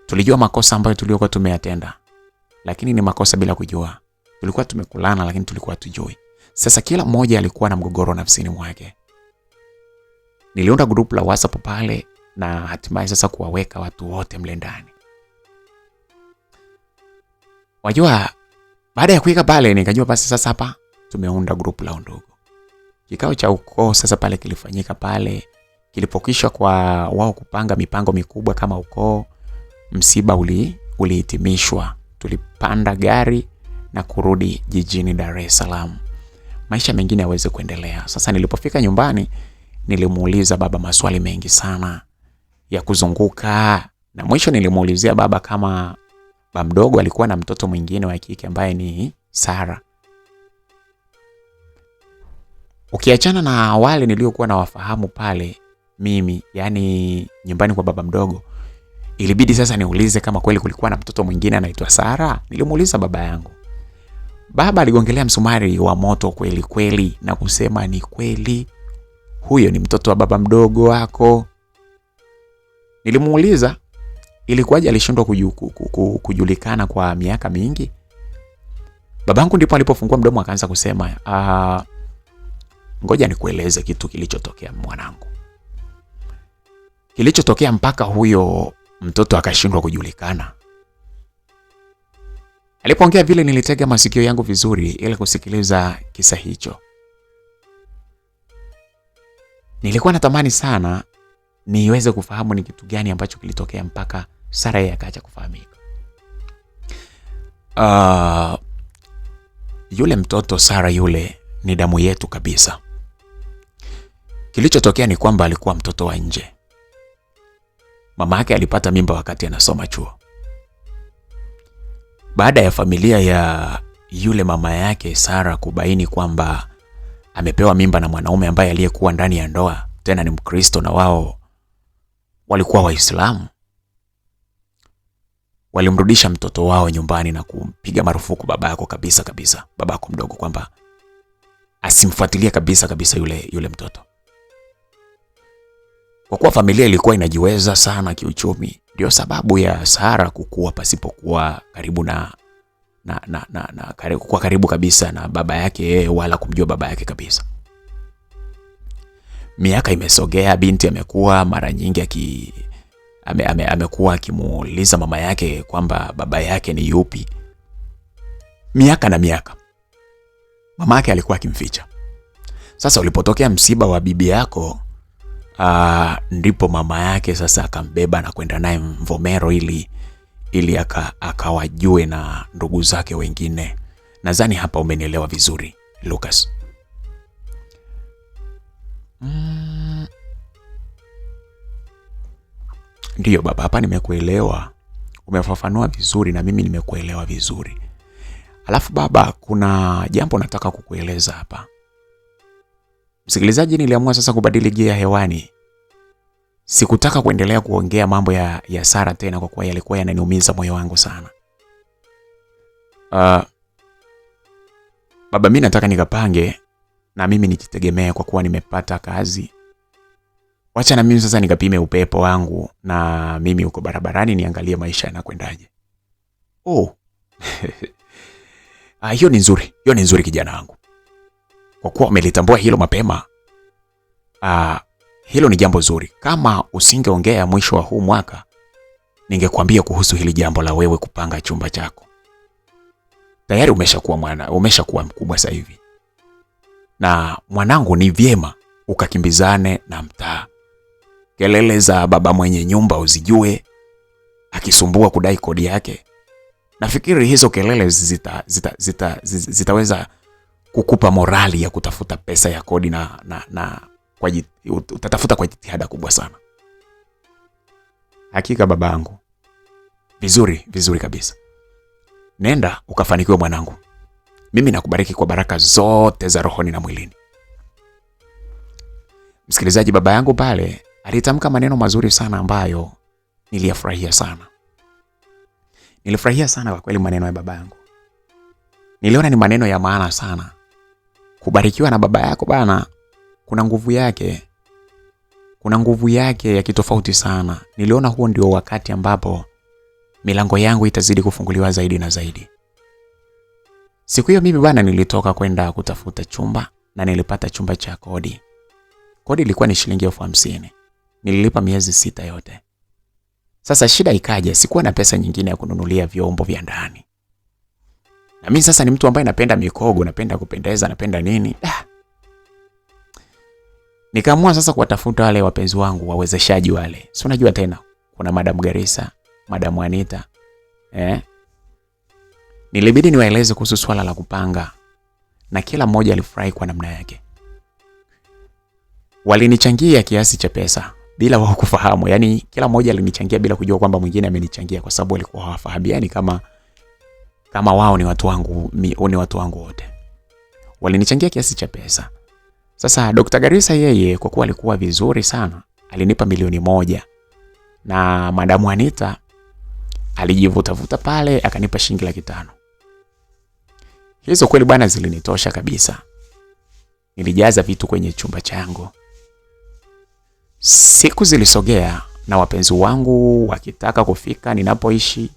Tulijua makosa ambayo tuliokuwa tumeyatenda, lakini ni makosa bila kujua. Tulikuwa tumekulana lakini tulikuwa tujui. Sasa kila mmoja alikuwa na mgogoro nafsini mwake. Niliunda group la WhatsApp pale na hatimaye sasa kuwaweka watu wote mle ndani. Wajua, baada ya kuweka pale nikajua basi sasa hapa tumeunda group la ndugu. Kikao cha ukoo sasa pale kilifanyika pale. Kilipokishwa kwa wao kupanga mipango mikubwa kama ukoo. Msiba ulihitimishwa. Tulipanda gari na kurudi jijini Dar es Salaam. Maisha mengine yaweze kuendelea. Sasa nilipofika nyumbani nilimuuliza baba maswali mengi sana ya kuzunguka, na mwisho nilimuulizia baba kama baba mdogo alikuwa na mtoto mwingine wa kike ambaye ni Sara. Ukiachana na wale niliokuwa na wafahamu pale mimi, yani nyumbani kwa baba mdogo, ilibidi sasa niulize kama kweli kulikuwa na mtoto mwingine anaitwa Sara. Nilimuuliza baba yangu. Baba aligongelea msumari wa moto kweli kweli na kusema ni kweli, huyo ni mtoto wa baba mdogo wako. Nilimuuliza ilikuwaje alishindwa kujulikana kwa miaka mingi. Babangu ndipo alipofungua mdomo akaanza kusema, ngoja nikueleze kitu kilichotokea mwanangu. Kilichotokea mpaka huyo mtoto akashindwa kujulikana. Alipoongea vile nilitega masikio yangu vizuri ili kusikiliza kisa hicho. Nilikuwa natamani sana niweze kufahamu ni kitu gani ambacho kilitokea mpaka Sara yeye akaacha kufahamika. Yule mtoto Sara yule ni damu yetu kabisa. Kilichotokea ni kwamba alikuwa mtoto wa nje. Mama yake alipata mimba wakati anasoma chuo. Baada ya familia ya yule mama yake Sara kubaini kwamba amepewa mimba na mwanaume ambaye aliyekuwa ndani ya ndoa, tena ni Mkristo na wao walikuwa Waislamu, walimrudisha mtoto wao nyumbani na kumpiga marufuku babako kabisa, babako mdogo, kwamba asimfuatilie kabisa yule mtoto. Kwa kuwa familia ilikuwa inajiweza sana kiuchumi, ndio sababu ya Sara kukua pasipokuwa karibu kuwa karibu kabisa na baba yake wala kumjua baba yake kabisa. Miaka imesogea, binti amekuwa mara nyingi amekuwa akimuuliza mama yake kwamba baba yake ni yupi. Miaka na miaka mama yake alikuwa akimficha. Sasa ulipotokea msiba wa bibi yako, ndipo mama yake sasa akambeba na kwenda naye Mvomero ili akawajue na ndugu zake wengine. Nadhani hapa umenielewa vizuri Lucas. Ndiyo baba, hapa nimekuelewa. Umefafanua vizuri na mimi nimekuelewa vizuri. Alafu baba, kuna jambo nataka kukueleza hapa. Msikilizaji, niliamua sasa kubadili gia hewani. Sikutaka kuendelea kuongea mambo ya Sara tena kwa kuwa yalikuwa yananiumiza moyo wangu sana. Baba, mimi nataka nikapange na mimi nijitegemee kwa kuwa nimepata kazi. Wacha na mimi sasa nikapime upepo wangu na mimi uko barabarani niangalie maisha yanakwendaje. Hiyo ni nzuri. Hiyo ni nzuri kijana wangu. Kwa kuwa umelitambua hilo mapema. Hilo ni jambo zuri. Kama usingeongea mwisho wa huu mwaka, ningekwambia kuhusu hili jambo la wewe kupanga chumba chako. Tayari umeshakuwa mkubwa sasa hivi. Na mwanangu, ni vyema ukakimbizane na mtaa. Kelele za baba mwenye nyumba uzijue, akisumbua kudai kodi yake. Nafikiri hizo kelele zitaweza kukupa morali ya kutafuta pesa ya kodi na utatafuta kwa jitihada kubwa sana. Hakika babangu. Vizuri kabisa. Nenda ukafanikiwe mwanangu. Mimi nakubariki kwa baraka zote za rohoni na mwilini. Msikilizaji, baba yangu pale alitamka maneno mazuri sana ambayo niliyafurahia sana. Nilifurahia sana kwa kweli maneno ya baba yangu. Niliona ni maneno ya maana sana. Kubarikiwa na baba yako bana, kuna nguvu yake. Kuna nguvu yake ya kitofauti sana. Niliona huo ndio wakati ambapo milango yangu itazidi kufunguliwa zaidi na zaidi. Siku hiyo mimi bana nilitoka kwenda kutafuta chumba na nilipata chumba cha kodi. Kodi ilikuwa ni shilingi 50,000. Nililipa miezi 6 yote. Sasa shida ikaja, sikuwa na pesa nyingine ya kununulia vyombo vya ndani. Na mimi sasa ni mtu ambaye napenda mikogo, napenda kupendeza, napenda nini? Nikaamua sasa kuwatafuta wale wapenzi wangu, wawezeshaji wale. Si unajua tena, kuna Madam Garissa, Madam Anita. Nilibidi niwaeleze kuhusu swala la kupanga. Na kila mmoja alifurahi kwa namna yake. Walinichangia kiasi cha pesa bila wao kufahamu. Yaani kila mmoja alinichangia bila kujua kwamba mwingine amenichangia, kwa sababu walikuwa hawafahamiani kama wao ni watu wangu wote. Walinichangia kiasi cha pesa. Sasa Dr. Garissa yeye kwa kuwa alikuwa vizuri sana, alinipa 1,000,000. Na Madam Anita alijivuta pale akanipa shilingi 500,000. Hizo kweli bwana zilinitosha kabisa. Nilijaza vitu kwenye chumba changu. Siku zilisogea na wapenzi wangu wakitaka kufika ninapoishi.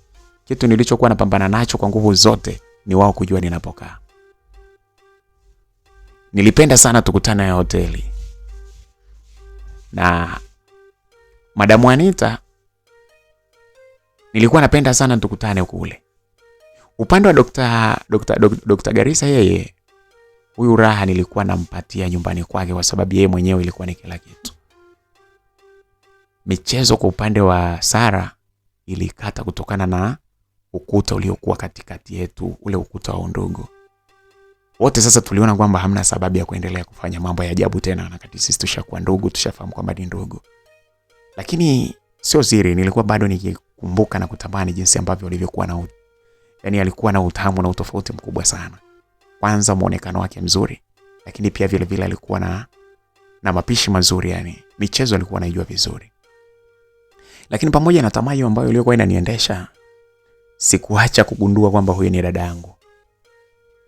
Kitu nilichokuwa napambana nacho kwa nguvu zote ni wao kujua ninapokaa. Nilipenda sana tukutane ya hoteli. Na Madam Anita nilikuwa napenda sana tukutane kule. Upande wa Dr. Garissa yeye, huyu raha nilikuwa nampatia nyumbani kwake kwa sababu yeye mwenyewe ilikuwa ni kila kitu. Michezo kwa upande wa Sara ilikata kutokana na ukuta uliokuwa katikati yetu, ule ukuta wa undugu. Wote sasa tuliona kwamba hamna sababu ya kuendelea kufanya mambo ya ajabu tena, na kati sisi tushakuwa ndugu, tushafahamu kwamba ni ndugu. Lakini sio siri, nilikuwa bado nikikumbuka na kutamani jinsi ambavyo alivyokuwa yani alikuwa na utamu na utofauti mkubwa sana. Kwanza muonekano wake mzuri, lakini pia vile vile alikuwa na mapishi mazuri, yani michezo alikuwa anaijua vizuri. Lakini pamoja na tamaa hiyo ambayo ilikuwa inaniendesha, sikuacha kugundua kwamba huyu ni dada yangu.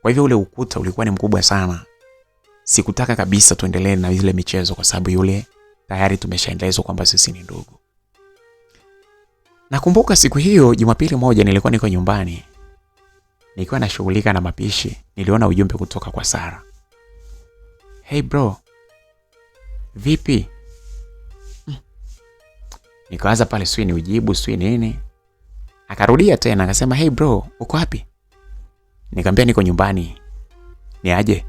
Kwa hivyo ule ukuta ulikuwa ni mkubwa sana. Sikutaka kabisa tuendelee na ile michezo kwa sababu yule tayari tumeshaendelezwa kwamba sisi ni ndugu. Nakumbuka siku hiyo Jumapili moja nilikuwa niko nyumbani. Nilikuwa nashughulika na mapishi, niliona ujumbe kutoka kwa Sara. Hey bro, vipi? Nikaanza pale sui ni ujibu, sui nini. Akarudia tena, akasema hey bro, uko wapi? Nikamwambia niko nyumbani. Ni aje?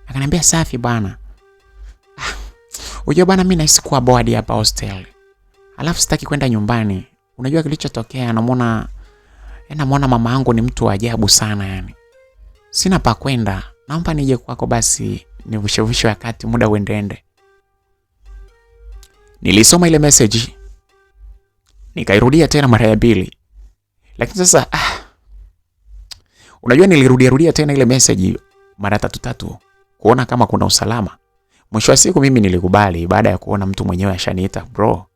Akaniambia safi bana. Unajua bana mimi nahisi kuwa bored hapa hostel. Alafu sitaki kwenda nyumbani. Unajua kilichotokea, namuona mama yangu ni mtu wa ajabu sana yani. Sina pa kwenda. Naomba nije kwako basi nivushe wakati muda uendeende. Nilisoma ile message. Nikairudia tena mara ya pili. Lakini sasa unajua nilirudia tena ile message mara 3 kuona kama kuna usalama. Mwisho wa siku mimi nilikubali baada ya kuona mtu mwenyewe ashaniita bro.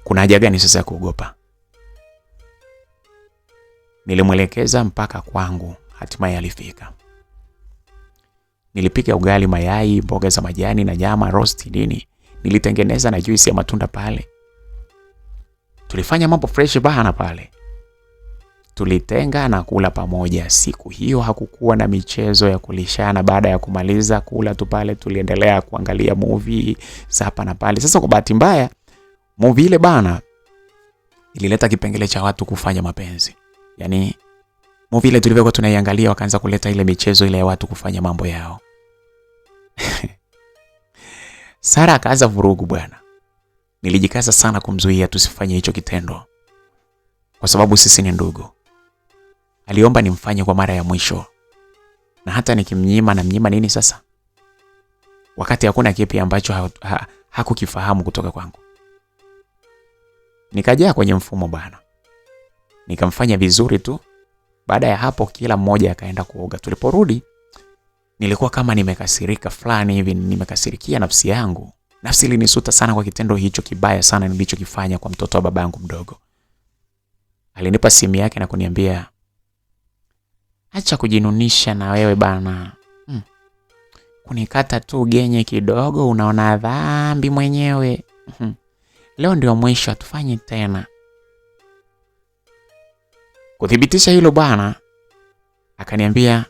Kuna haja gani sasa ya kuogopa? Nilimwelekeza mpaka kwangu, hatimaye alifika. Nilipika ugali, mayai, mboga za majani na nyama roast nini. Nilitengeneza na juice ya matunda pale. Tulifanya mambo fresh bana pale. tulitenga na kula pamoja. Siku hiyo hakukuwa na michezo ya kulishana. Baada ya kumaliza kula tu pale, tuliendelea kuangalia movie za hapa na pale. Sasa kwa bahati mbaya, movie ile bana ilileta kipengele cha watu kufanya mapenzi. Yaani movie ile tulivyokuwa tunaiangalia wakaanza kuleta ile michezo ile ya watu kufanya mambo yao. Sara akaanza vurugu bwana. Nilijikaza sana kumzuia tusifanye hicho kitendo, kwa sababu sisi ni ndugu. Aliomba nimfanye kwa mara ya mwisho, na hata nikimnyima na mnyima nini sasa, wakati hakuna kipi ambacho hakukifahamu kutoka kwangu. Nikajaa kwenye mfumo bwana, nikamfanya vizuri tu. Baada ya hapo kila mmoja akaenda kuoga. Tuliporudi nilikuwa kama nimekasirika fulani hivi, nimekasirikia nafsi yangu. Nafsi ilinisuta sana kwa kitendo hicho kibaya sana nilichokifanya kwa mtoto wa babangu mdogo. Alinipa simu yake na kuniambia, acha kujinunisha na wewe bana. Kunikata tu genye kidogo unaona dhambi mwenyewe. Leo ndio mwisho, atufanye tena. Kuthibitisha hilo bana, akaniambia,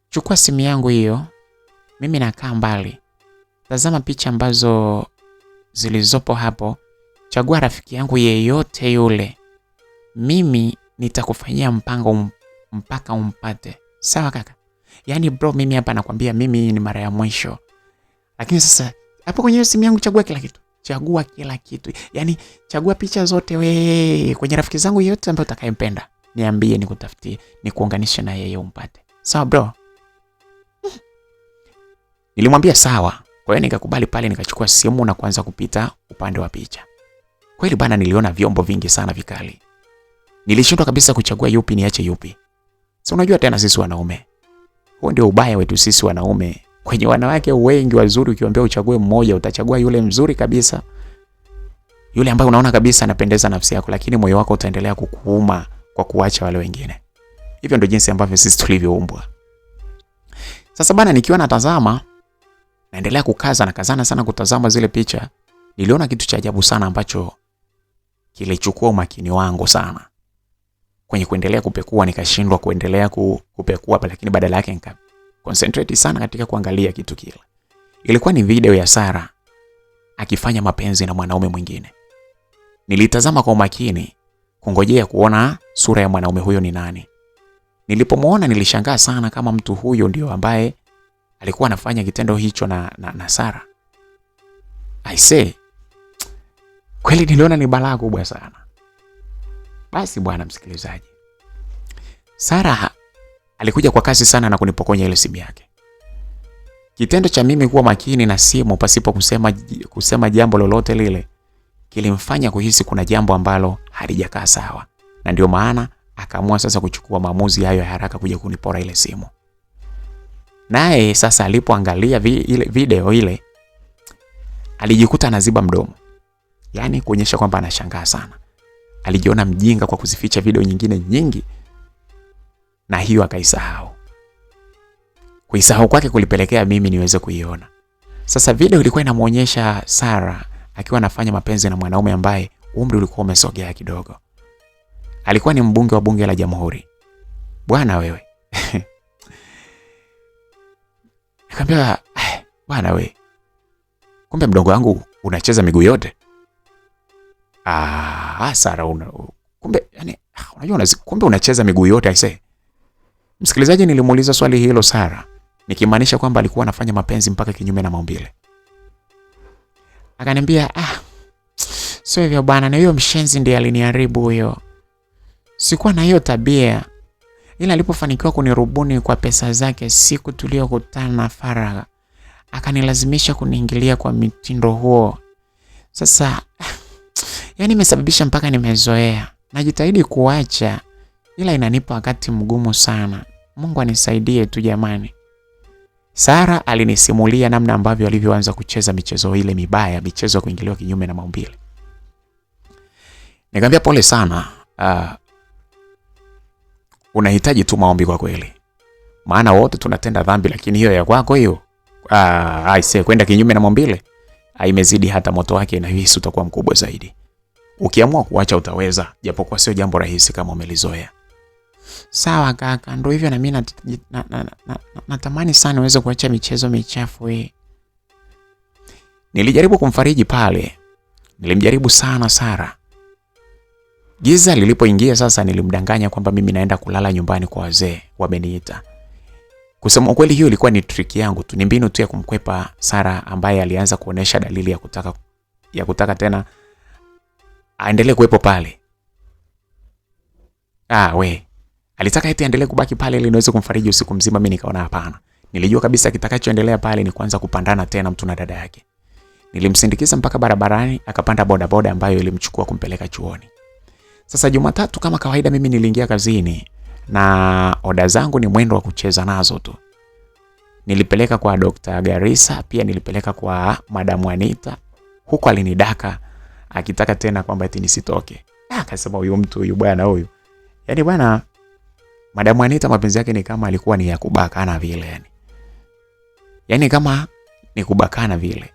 chukua simu yangu hiyo, mimi nakaa mbali. Tazama picha ambazo zilizopo hapo. Chagua rafiki yangu yeyote yule. Mimi nitakufanyia mpango mpaka umpate. Sawa kaka? Yaani bro, mimi hapa nakwambia mimi ni mara ya mwisho. Lakini sasa hapo kwenye simu yangu chagua kila kitu. Chagua kila kitu. Yaani chagua picha zote we. Kwenye rafiki zangu yeyote ambaye utakayempenda, niambie nikutafutie, nikuunganishe na yeye umpate. Sawa bro? Nilimwambia sawa. Kwa hiyo nikakubali pale, nikachukua simu na kuanza kupita upande wa picha. Kweli bana, niliona vyombo vingi sana vikali. Nilishindwa kabisa kuchagua yupi niache yupi. Si unajua tena sisi wanaume, huo ndio ubaya wetu sisi wanaume. Kwenye wanawake wengi wazuri, ukiwaambia uchague mmoja, utachagua yule mzuri kabisa, yule ambaye unaona kabisa anapendeza nafsi yako, lakini moyo wako utaendelea kukuuma kwa kuacha wale wengine. Hivyo ndio jinsi ambavyo sisi tulivyoumbwa. Sasa bana, nikiwa natazama, naendelea kazana sana kutazama zile picha, niliona kitu cha ajabu sana ambacho kilichukua umakini wangu sana. Kwenye kuendelea kupekua nikashindwa kuendelea kupekua, lakini badala yake nika concentrate sana katika kuangalia kitu kile. Ilikuwa ni video ya Sara akifanya mapenzi na mwanaume mwingine. Nilitazama kwa umakini kungojea kuona sura ya mwanaume huyo ni nani. Nilipomuona nilishangaa sana kama mtu huyo ndio ambaye alikuwa anafanya kitendo hicho na Sara. I say, kweli niliona ni balaa kubwa sana. Basi bwana msikilizaji, Sara alikuja kwa kasi sana na kunipokonya ile simu yake. Kitendo cha mimi kuwa makini na simu pasipo kusema jambo lolote lile kilimfanya kuhisi kuna jambo ambalo halijakaa sawa, na ndio maana akaamua sasa kuchukua maamuzi hayo ya haraka kuja kunipora ile simu. Naye sasa alipoangalia ile video ile, alijikuta anaziba mdomo. Yaani kuonyesha kwamba anashangaa sana. Alijiona mjinga kwa kuzificha video nyingine nyingi, na hiyo akaisahau. Kuisahau kwake kulipelekea mimi niweze kuiona. Sasa video ilikuwa inamuonyesha Sara akiwa anafanya mapenzi na mwanaume ambaye umri ulikuwa umesogea kidogo. Alikuwa ni mbunge wa bunge la Jamhuri. Bwana wewe. Nikamwambia, bwana wewe, kumbe mdogo wangu unacheza miguu yote? Sara kumbe yani unajua kumbe unacheza miguu yote aise. Msikilizaji, nilimuuliza swali hilo Sara nikimaanisha kwamba alikuwa anafanya mapenzi mpaka kinyume na maumbile. Akaniambia, sio hivyo bwana, na hiyo mshenzi ndiye aliniharibu huyo. Sikuwa na hiyo tabia. Ila alipofanikiwa kunirubuni kwa pesa zake siku tuliyokutana na faragha, akanilazimisha kuniingilia kwa mitindo huo. Sasa yani imesababisha mpaka nimezoea. Najitahidi kuacha, ila inanipa wakati mgumu sana. Mungu anisaidie tu jamani. Sara alinisimulia namna ambavyo alivyoanza kucheza michezo ile mibaya, michezo ya kuingiliwa kinyume na maumbile. Nikamwambia pole sana. Unahitaji tu maombi kwa kweli. Maana wote tunatenda dhambi, lakini hiyo ya kwako hiyo aise kwenda kinyume na maumbile, imezidi hata moto wake na hisi utakuwa mkubwa zaidi. Ukiamua kuacha utaweza, japokuwa sio jambo rahisi kama umelizoea. Sawa kaka, ndio hivyo na mimi natamani sana uweze kuacha michezo michafu hii. Nilijaribu kumfariji pale. Nilimjaribu sana Sara. Giza lilipoingia sasa nilimdanganya kwamba mimi naenda kulala nyumbani kwa wazee, wameniita. Kusema ukweli hiyo ilikuwa ni trick yangu tu, ni mbinu tu ya kumkwepa Sara ambaye alianza kuonesha dalili ya kutaka tena aendelee kuwepo pale. Alitaka eti aendelee kubaki pale ili niweze kumfariji usiku mzima. Mimi nikaona hapana. Nilijua kabisa kitakachoendelea pale ni kuanza kupandana tena mtu na dada yake. Nilimsindikiza mpaka barabarani, akapanda bodaboda ambayo ilimchukua kumpeleka chuoni. Sasa Jumatatu kama kawaida mimi niliingia kazini na oda zangu ni mwendo wa kucheza nazo tu. Nilipeleka kwa Dr. Garissa, pia nilipeleka kwa Madam Anita. Huko alinidaka akitaka tena kwamba eti nisitoke. Akasema huyu mtu huyu bwana huyu. Yaani bwana Madam Anita mapenzi yake ni kama alikuwa ni ya kubakana vile yani. Yaani kama ni kubakana vile.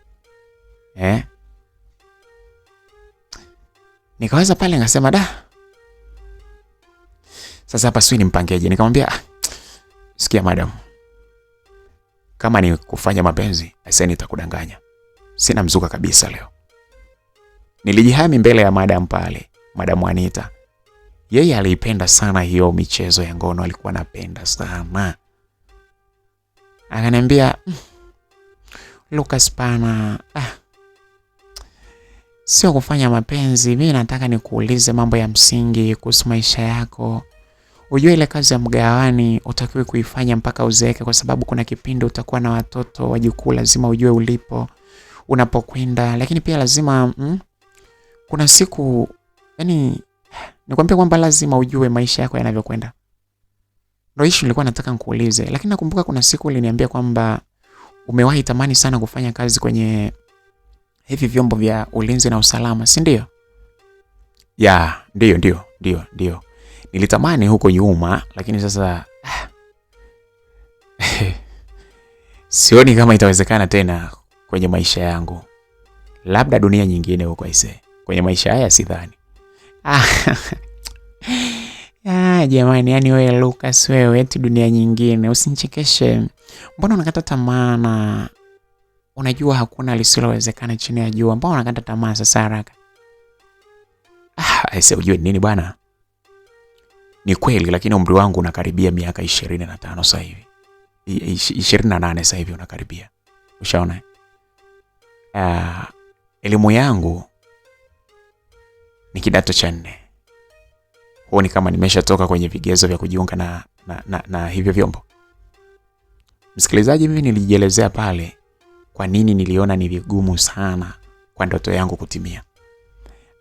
Nikaweza pale ngasema sasa hapa sio nimpangeje. Nikamwambia sikia madam, kama ni kufanya mapenzi sasa nitakudanganya. Sina mzuka kabisa leo. Nilijihami mbele ya madam pale, Madam Anita. Yeye aliipenda sana hiyo michezo ya ngono, alikuwa anapenda sana. Akaniambia Lucas pana, sio kufanya mapenzi, mimi nataka nikuulize mambo ya msingi kuhusu maisha yako. Ujue ile kazi ya mgawani utakiwe kuifanya mpaka uzeeke, kwa sababu kuna kipindi utakuwa na watoto wajukuu, lazima ujue ulipo unapokwenda. Lakini pia lazima kuna siku yani nikwambia kwamba lazima ujue maisha yako yanavyokwenda. Ndio issue nilikuwa nataka nikuulize. Lakini nakumbuka kuna siku uliniambia kwamba umewahi tamani sana kufanya kazi kwenye hivi vyombo vya ulinzi na usalama, si ndio? Ndio. Nilitamani huko nyuma, lakini sasa sioni kama itawezekana tena kwenye maisha yangu. Labda dunia nyingine huko aise. Kwenye maisha haya sidhani. Jamani, yani wewe Lucas, wewe eti dunia nyingine, usinichekeshe. Mbona unakata tamaa? Unajua hakuna lisilowezekana chini ya jua. Mbona unakata tamaa sasa haraka? Aise, ujue nini bwana? Ni kweli, lakini umri wangu unakaribia miaka 25 sasa hivi. 28 sasa hivi unakaribia. Ushaona? Elimu yangu ni kidato cha 4. Huoni kama nimeshatoka kwenye vigezo vya kujiunga na hivyo vyombo? Msikilizaji, mimi nilijielezea pale kwa nini niliona ni vigumu sana kwa ndoto yangu kutimia.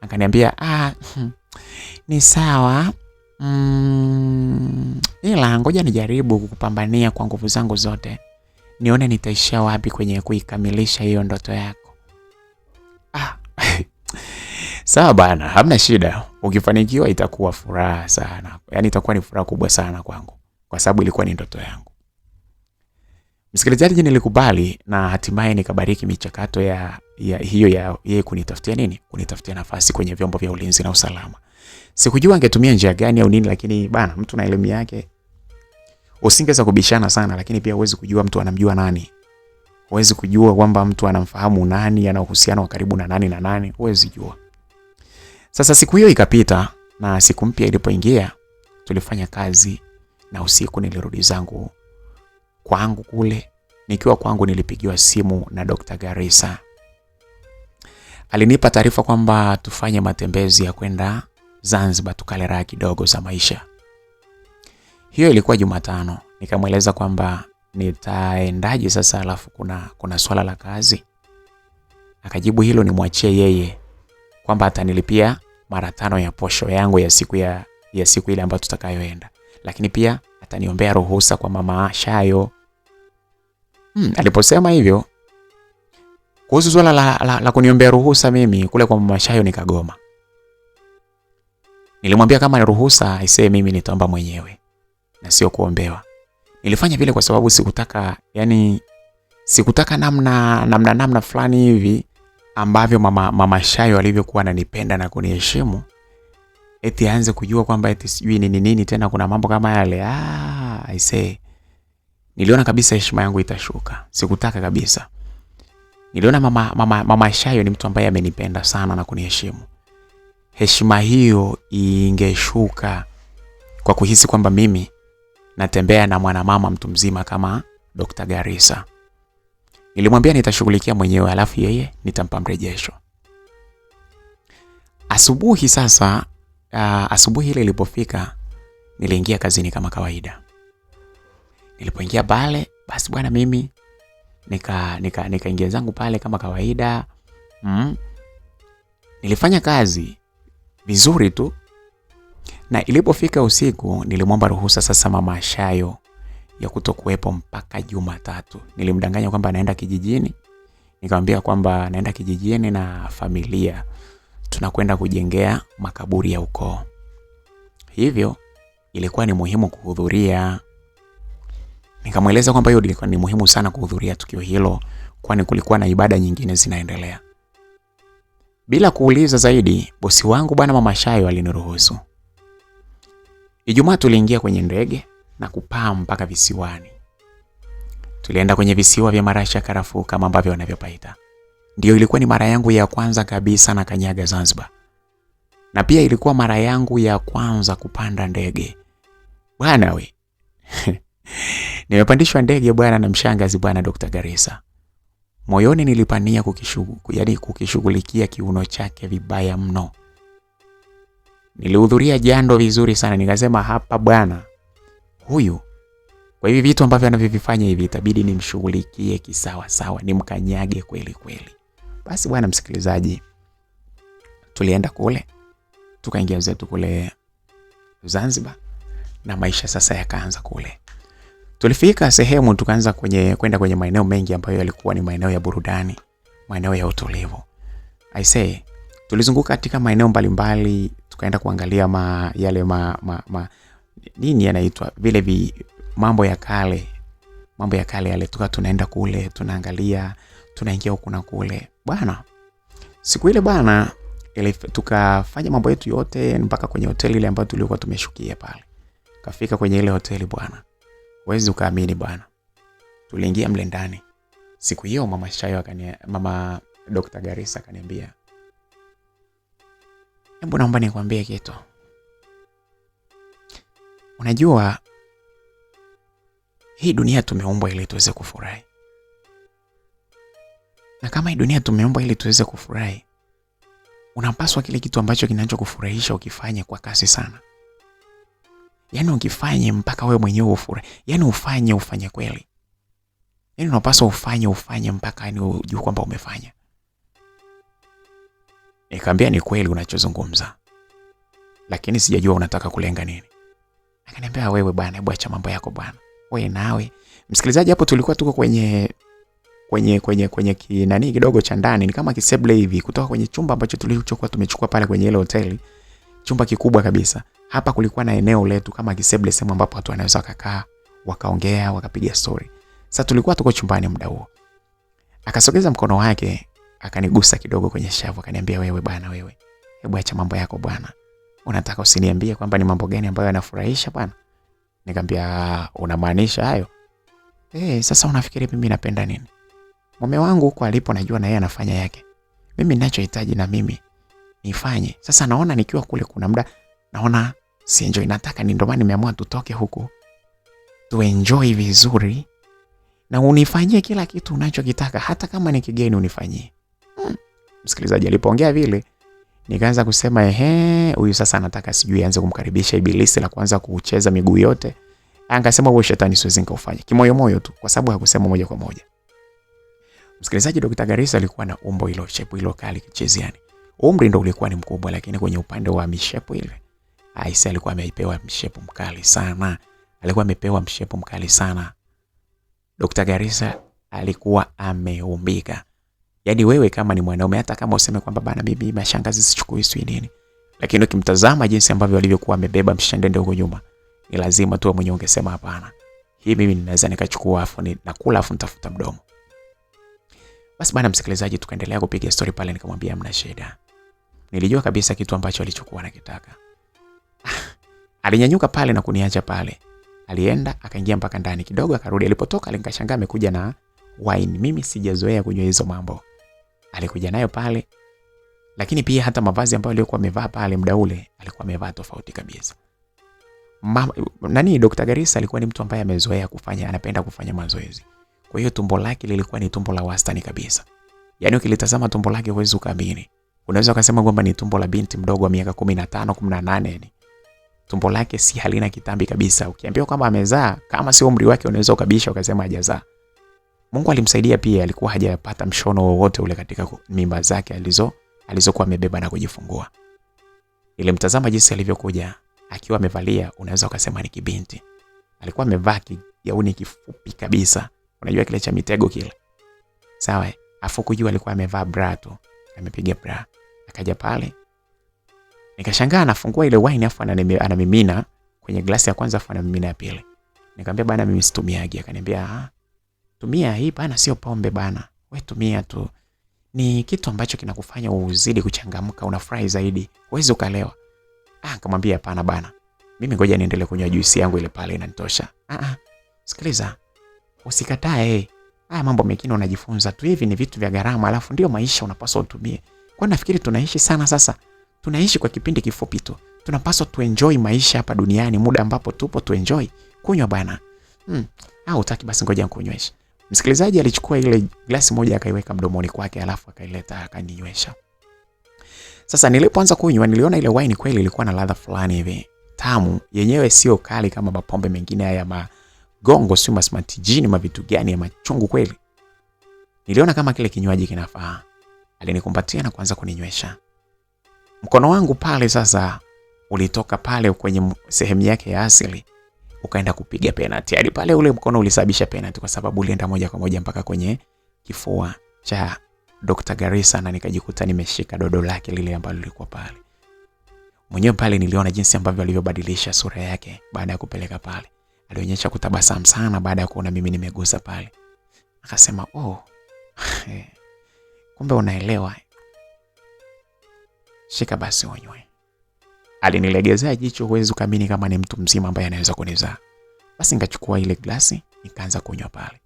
Akaniambia, ni sawa. Ila ngoja nijaribu kukupambania kwa nguvu zangu zote. Nione nitaishia wapi kwenye kuikamilisha hiyo ndoto yako. Sawa bana, hamna shida. Ukifanikiwa itakuwa furaha sana. Yaani itakuwa ni furaha kubwa sana kwangu, kwa sababu ilikuwa ni ndoto yangu. Msikilizaji, nilikubali na hatimaye nikabariki michakato ya yeye kunitafutia nini? Kunitafutia nafasi kwenye vyombo vya ulinzi na usalama. Sikujua angetumia njia gani au nini, lakini bana, mtu na elimu yake usingeweza kubishana sana, lakini pia huwezi kujua mtu anamjua nani. Huwezi kujua kwamba mtu anamfahamu nani, ana uhusiano wa karibu na nani, huwezi jua. Sasa siku hiyo ikapita na siku mpya ilipoingia, tulifanya kazi na usiku nilirudi zangu kwangu kule. Nikiwa kwangu nilipigiwa simu na Dr. Garissa. Alinipa taarifa kwamba tufanye matembezi ya kwenda Zanzibar tukale raha kidogo za maisha. Hiyo ilikuwa Jumatano. Nikamweleza kwamba nitaendaje sasa, alafu kuna swala la kazi. Akajibu hilo nimwachie yeye, kwamba atanilipia mara 5 ya posho yangu ya siku ile ambayo tutakayoenda. Lakini pia ataniombea ruhusa kwa mama Shayo. Aliposema hivyo, kuhusu swala la kuniombea ruhusa mimi kule kwa mama Shayo nikagoma. Nilimwambia kama ni ruhusa aisee, mimi nitaomba mwenyewe na sio kuombewa. Nilifanya vile kwa sababu sikutaka namna fulani hivi ambavyo mama Shayo alivyokuwa ananipenda na kuniheshimu, eti aanze kujua kwamba eti sijui nini tena kuna mambo kama yale. I say, niliona kabisa heshima yangu itashuka. Sikutaka kabisa. Niliona mama Shayo ni mtu ambaye amenipenda sana na kuniheshimu. Heshima hiyo ingeshuka kwa kuhisi kwamba mimi natembea na mwanamama mtu mzima kama Dr. Garissa. Nilimwambia nitashughulikia mwenyewe, alafu yeye nitampa mrejesho. Asubuhi sasa, asubuhi ile ilipofika, niliingia kazini kama kawaida. Nilipoingia pale, basi bwana mimi nikaingia zangu pale kama kawaida. Nilifanya kazi vizuri tu. Na ilipofika usiku, nilimwomba ruhusa sasa mama Shayo ya kutokuwepo mpaka Jumatatu. Nilimdanganya kwamba naenda kijijini. Nikamwambia kwamba naenda kijijini na familia, tunakwenda kujengea makaburi ya ukoo. Hivyo ilikuwa ni muhimu kuhudhuria. Nikamweleza kwamba hiyo ilikuwa ni muhimu sana kuhudhuria tukio hilo, kwani kulikuwa na ibada nyingine zinaendelea. Bila kuuliza zaidi, bosi wangu bwana mama Shayo aliniruhusu. Ijumaa tuliingia kwenye ndege na kupaa mpaka visiwani. Tulienda kwenye visiwa vya Marashi ya Karafuu kama ambavyo wanavyopaita. Ndio ilikuwa ni mara yangu ya kwanza kabisa na kanyaga Zanzibar. Na pia ilikuwa mara yangu ya kwanza kupanda ndege. Bwana we. Nimepandishwa ndege bwana na mshangazi bwana Dr. Garissa. Moyoni nilipania kukishughulikia kiuno chake vibaya mno. Nilihudhuria jando vizuri sana, nikasema hapa bwana huyu, kwa hivi vitu ambavyo anavyovifanya hivi itabidi nimshughulikie kisawa sawa, nimkanyage kweli kweli. Basi bwana msikilizaji, tulienda kule, tukaingia zetu kule Zanzibar na maisha sasa yakaanza kule. Tulifika sehemu tukaanza kwenda kwenye maeneo mengi ambayo yalikuwa ni maeneo ya burudani, maeneo ya utulivu. I say, tulizunguka katika maeneo mbalimbali, tukaenda kuangalia yale nini yanaitwa vile mambo ya kale yale. Tunaenda kule, tunaangalia, tunaingia huku na kule. Bwana, siku ile bwana tukafanya mambo yetu yote mpaka kwenye hoteli ile ambayo tulikuwa tumeshukia pale. Kafika kwenye ile hoteli bwana, huwezi ukaamini bwana, tuliingia mle ndani. Siku hiyo mama Shayo mama Dr. Garissa akaniambia, hebu naomba nikwambie kitu. Unajua hii dunia tumeumbwa ili tuweze kufurahi. Na kama hii dunia tumeumbwa ili tuweze kufurahi, unapaswa kile kitu ambacho kinachokufurahisha ukifanye kwa kasi sana. Yaani ukifanye mpaka wewe mwenyewe ufurahi. Yaani ufanye kweli. Yaani unapaswa ufanye mpaka yani ujue kwamba umefanya. Nikamwambia ni kweli unachozungumza, lakini sijajua unataka kulenga nini. Akaniambia wewe bwana, hebu acha mambo yako bwana. Wewe nawe. Msikilizaji, hapo tulikuwa tuko kwenye kinani kidogo cha ndani, ni kama kiseble hivi, kutoka kwenye chumba ambacho tulichokuwa tumechukua pale kwenye ile hoteli. Chumba kikubwa kabisa. Hapa kulikuwa na eneo letu kama kiseble, sehemu ambapo watu wanaweza kukaa, wakaongea, wakapiga story. Sasa tulikuwa tuko chumbani muda huo. Akasogeza mkono wake, akanigusa kidogo kwenye shavu, akaniambia wewe bwana wewe, hebu acha mambo yako bwana. Unataka usiniambie kwamba ni mambo gani ambayo yanafurahisha bwana? Nikamwambia unamaanisha hayo? Sasa unafikiri mimi napenda nini? Mume wangu huko alipo najua na yeye anafanya yake. Mimi ninachohitaji na mimi nifanye. Sasa naona nikiwa kule kuna muda naona si enjoy, nataka ndio maana nimeamua tutoke huku. Tu enjoy vizuri na unifanyie kila kitu unachokitaka, hata kama ni kigeni unifanyie. Msikilizaji, alipoongea vile nikaanza kusema huyu sasa anataka sijui aanze kumkaribisha ibilisi la kwanza kucheza miguu yote. Akasema wewe shetani siwezi nikafanya. Kimoyo moyo tu, kwa sababu hakusema moja kwa moja. Msikilizaji, Dr. Garissa alikuwa na umbo hilo, shape hilo kali kicheziani. Umri ndio ulikuwa ni mkubwa, lakini kwenye upande wa mishepo ile Aisha alikuwa amepewa mshepo mkali sana. Dr. Garissa alikuwa ameumbika. Yaani wewe kama ni mwanaume, hata kama useme kwamba bana mimi mashangazi sichukui sui nini, lakini ukimtazama jinsi ambavyo alivyokuwa amebeba mshandende huko nyuma, ni lazima tu mwenyewe ungesema hapana, hii mimi ninaweza nikachukua afu nakula afu nitafuta mdomo. Basi bana msikilizaji, tukaendelea kupiga story pale, nikamwambia mna shida. Nilijua kabisa kitu ambacho alichokuwa anakitaka. Alinyanyuka pale na kuniacha pale. Alienda akaingia mpaka ndani kidogo akarudi. Alipotoka nikashangaa amekuja na wine. Mimi sijazoea kunywa hizo mambo. Alikuja nayo pale. Lakini pia hata mavazi ambayo alikuwa amevaa pale muda ule alikuwa amevaa tofauti kabisa. Dr. Garissa alikuwa ni mtu ambaye amezoea kufanya, anapenda kufanya mazoezi. Kwa hiyo tumbo lake lilikuwa ni tumbo la wastani kabisa. Yaani ukilitazama tumbo lake huwezi kuamini. Unaweza kusema kwamba ni tumbo la binti mdogo wa miaka 15, 18 yani. Tumbo lake si halina kitambi kabisa. Ukiambiwa kwamba amezaa, kama si umri wake unaweza ukabisha ukasema hajazaa. Mungu alimsaidia pia, alikuwa hajapata mshono wowote ule katika mimba zake alizokuwa amebeba na kujifungua. Nilimtazama jinsi alivyokuja akiwa amevalia, unaweza ukasema ni kibinti. Alikuwa amevaa kigauni kifupi kabisa. Unajua kile cha mitego kile. Sawa? Afu kujua alikuwa amevaa bra tu. Amepiga bra. Akaja pale. Nikashangaa anafungua ile wine afu anamimina kwenye glasi ya kwanza afu anamimina ya pili. Nikamwambia bana mimi situmiagi. Akaniambia tumia hii bana, sio pombe bana. Wewe tumia tu. Ni kitu ambacho kinakufanya uzidi kuchangamka, unafurahi zaidi. Huwezi ukalewa. Nikamwambia hapana bana. Mimi ngoja niendelee kunywa juice yangu ile pale inanitosha. Sikiliza. Usikatae. Haya mambo mengine unajifunza tu, hivi ni vitu vya gharama, alafu ndio maisha unapaswa utumie. Kwa nafikiri tunaishi sana sasa. Tunaishi kwa kipindi kifupi tu. Tunapaswa tuenjoy maisha hapa duniani, muda ambapo tupo tuenjoy. Kunywa bana. Hutaki basi ngoja nikunyweshe. Msikilizaji alichukua ile glasi moja akaiweka mdomoni kwake, alafu akaileta akaninywesha. Sasa nilipoanza kunywa niliona ile wine kweli ilikuwa na ladha fulani hivi tamu, yenyewe sio kali kama mapombe mengine haya magongo, sio masmatijini, mavitu gani ya machungu kweli. Niliona kama kile kinywaji kinafaa. Alinikumbatia na kuanza kuninywesha. Mkono wangu pale sasa ulitoka pale kwenye sehemu yake ya asili ukaenda kupiga penalty. Hadi pale ule mkono ulisababisha penalty kwa sababu ulienda moja kwa moja mpaka kwenye kifua cha Dr. Garissa na nikajikuta nimeshika dodo lake lile ambalo lilikuwa pale. Mwenyewe pale niliona jinsi ambavyo alivyobadilisha sura yake baada ya kupeleka pale. Alionyesha kutabasamu sana baada ya kuona mimi nimegusa pale. Akasema, kumbe unaelewa. Shika basi unywe. Alinilegezea jicho, huwezi kuamini kama ni mtu mzima ambaye anaweza kunizaa. Basi nikachukua ile glasi nikaanza kunywa pale.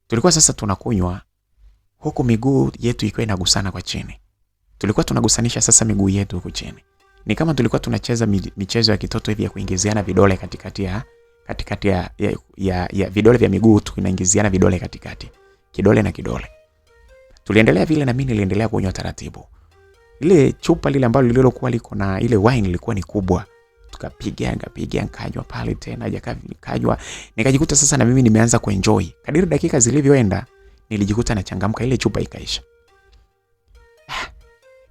Tulikuwa sasa tunakunywa huku miguu yetu ikiwa inagusana kwa chini. Tulikuwa tunagusanisha sasa miguu yetu huku chini. Ni kama tulikuwa tunacheza michezo ya kitoto hivi ya kuingiziana vidole katikati ya vidole vya miguu, tunaingiziana vidole katikati. Kidole na kidole. Tuliendelea vile na mimi niliendelea kunywa taratibu. Ile chupa lile ambalo lililokuwa liko na ile wine ilikuwa ni kubwa. Tukapiga nikanywa pale tena nikanywa. Nikajikuta sasa na mimi nimeanza kuenjoy. Kadiri dakika zilivyoenda nilijikuta nachangamka, ile chupa ikaisha.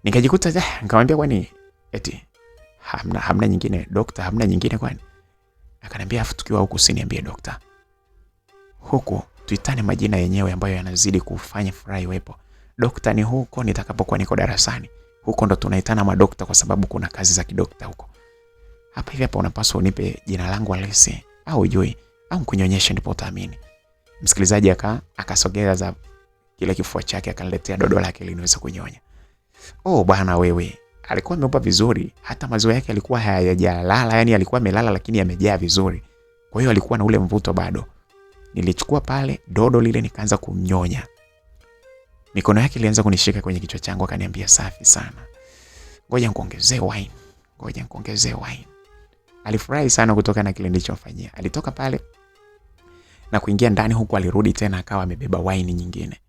Nikajikuta nikamwambia kwani eti hamna nyingine dokta, hamna nyingine kwani? Akaniambia afu tukiwa huku usiniambie dokta. Huku tuitane majina yenyewe ambayo yanazidi kufanya furaha iwepo. Dokta ni huko nitakapokuwa niko darasani. Huko ndo tunaitana madokta kwa sababu kuna kazi za kidokta huko. Hapa hivi hapa unapaswa unipe jina langu halisi au ujui au kunyonyesha ndipo utaamini. Msikilizaji akasogeza kile kifua chake akaniletea dodo lake ili niweze kunyonya. Bwana wewe, alikuwa ameupa vizuri, hata maziwa yake alikuwa hayajalala, yani alikuwa amelala lakini yamejaa vizuri. Kwa hiyo alikuwa na ule mvuto bado. Nilichukua pale dodo lile nikaanza kumnyonya. Mikono yake ilianza kunishika kwenye kichwa changu akaniambia safi sana. Ngoja nikuongezee wine. Alifurahi sana kutoka na kile nilichofanyia. Alitoka pale na kuingia ndani, huku alirudi tena akawa amebeba wine nyingine.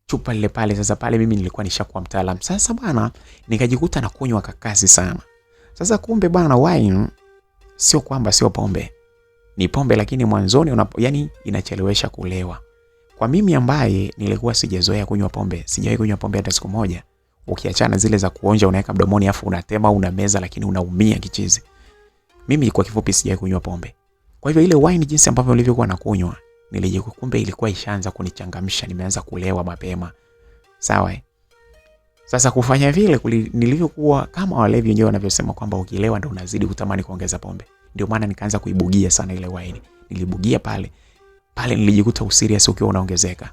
Chupa ile pale sasa pale mimi nilikuwa nishakuwa mtaalamu. Sasa bwana nikajikuta na kunywa kakasi sana. Sasa kumbe bwana wine sio kwamba sio pombe. Ni pombe lakini mwanzoni yani inachelewesha kulewa. Kwa mimi ambaye nilikuwa sijazoea kunywa pombe, sijawahi kunywa pombe hata siku moja. Ukiachana zile za kuonja unaweka mdomoni afu unatema unameza lakini unaumia kichizi. Mimi kwa kifupi sijawahi kunywa pombe. Kwa hivyo ile wine jinsi ambavyo nilivyokuwa nakunywa, nilijikuta kumbe ilikuwa ishaanza kunichangamsha, nimeanza kulewa mapema. Sawa? Sasa kufanya vile nilivyokuwa kama walevi wenyewe wanavyosema kwamba ukilewa ndio unazidi kutamani kuongeza pombe. Ndio maana nikaanza kuibugia sana ile wine. Nilibugia pale nilijikuta usirias ukiwa unaongezeka.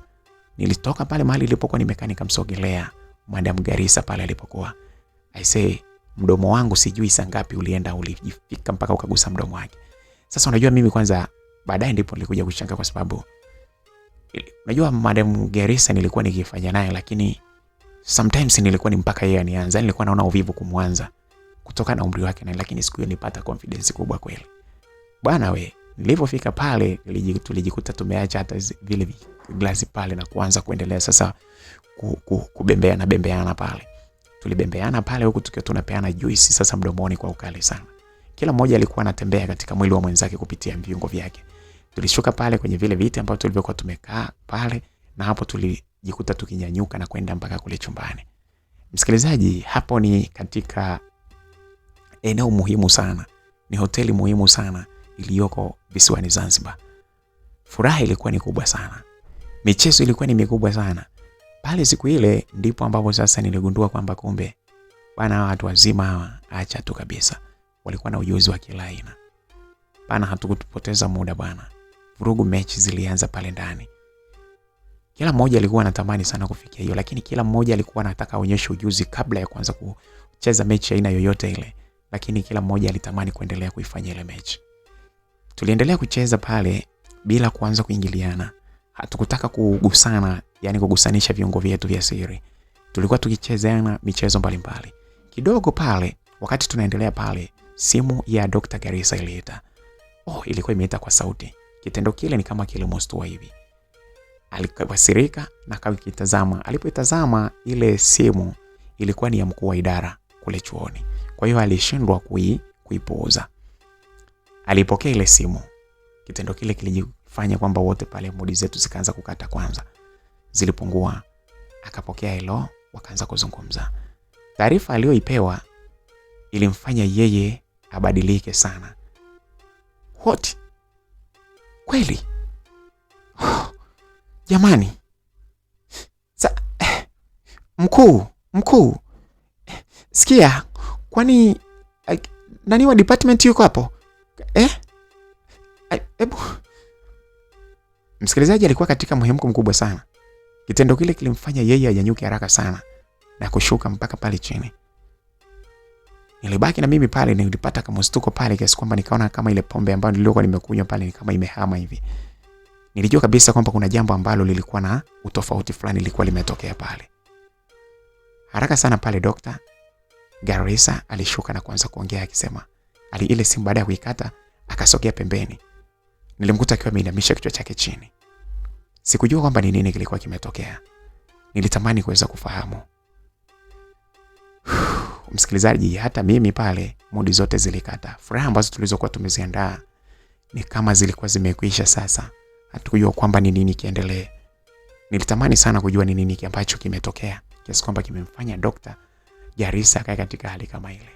Nilitoka pale mahali nilipokuwa nimekaa nikamsogelea Madam Garissa pale alipokuwa. I say mdomo wangu sijui saa ngapi ulienda ulifika mpaka ukagusa mdomo wake. Sasa unajua mimi kwanza baadaye ndipo nilikuja kushangaa kwa sababu unajua Madam Garissa nilikuwa nikifanya naye, lakini sometimes nilikuwa ni mpaka yeye anianza. Nilikuwa naona uvivu kumwanza kutoka na umri wake, na lakini siku hiyo nilipata confidence kubwa kweli. Bwana we, nilipofika pale tulijikuta tumeacha hata vile glasi pale na kuanza kuendelea sasa bembeana pale. Tulibembeana pale huku tukiwa tunapeana juice sasa mdomoni kwa ukali sana. Kila mmoja alikuwa anatembea katika mwili wa mwenzake kupitia viungo vyake. Tulishuka pale kwenye vile viti ambavyo tulivyokuwa tumekaa pale, na hapo tulijikuta tukinyanyuka na kwenda mpaka kule chumbani. Msikilizaji, hapo ni katika eneo muhimu sana. Ni hoteli muhimu sana iliyoko visiwani Zanzibar. Furaha ilikuwa ni kubwa sana. Michezo ilikuwa ni mikubwa sana. Pale siku ile ndipo ambapo sasa niligundua kwamba kumbe bana watu wazima hawa acha tu kabisa. Walikuwa na ujuzi wa kila aina. Bana hatukupoteza muda bana. Vurugu mechi zilianza pale ndani. Kila mmoja alikuwa anatamani sana kufikia hiyo, lakini kila mmoja alikuwa anataka aonyeshe ujuzi kabla ya kuanza kucheza mechi aina yoyote ile. Lakini kila mmoja alitamani kuendelea kuifanya ile mechi. Tuliendelea kucheza pale bila kuanza kuingiliana. Hatukutaka kugusana, yani kugusanisha viungo vyetu vya siri. Tulikuwa tukichezeana michezo mbalimbali. Kidogo pale wakati tunaendelea pale, simu ya Dr. Garissa iliita. Ilikuwa imeita kwa sauti. Kitendo kile ni kama kilimstua hivi. Alikasirika na akitazama. Alipoitazama ile simu ilikuwa ni ya mkuu wa idara kule chuoni. Kwa hiyo alishindwa kuipuuza. Alipokea ile simu. Kitendo kile kilijifanya kwamba wote pale mudi zetu zikaanza kukata kwanza. Zilipungua. Akapokea hilo, wakaanza kuzungumza. Taarifa aliyoipewa ilimfanya yeye abadilike sana. What? Kweli? Jamani. Mkuu. Sikia, kwani nani wa department yuko hapo? Ebu. Msikilizaji alikuwa katika mhemko mkubwa sana. Kitendo kile kilimfanya yeye anyanyuke haraka sana na kushuka mpaka pale chini. Nilibaki na mimi pale, nilipata kama mshtuko pale kiasi kwamba nikaona kama ile pombe ambayo nilikuwa nimekunywa pale ni kama imehama hivi. Nilijua kabisa kwamba kuna jambo ambalo lilikuwa na utofauti fulani lilikuwa limetokea pale. Haraka sana pale Dr. Garissa alishuka na kuanza kuongea akisema, ile simu baada ya kuikata akasogea pembeni. Nilimkuta akiwa ameinamisha kichwa chake chini. Sikujua kwamba ni nini kilikuwa kimetokea. Nilitamani kuweza kufahamu. Msikilizaji, hata mimi pale mudi zote zilikata. Furaha ambazo tulizokuwa tumeziandaa ni kama zilikuwa zimekwisha sasa. Hatukujua kwamba ni nini kiendelee. Nilitamani sana kujua ni nini ambacho kimetokea, kiasi kwamba kimemfanya Dr. Garissa akae katika hali kama ile.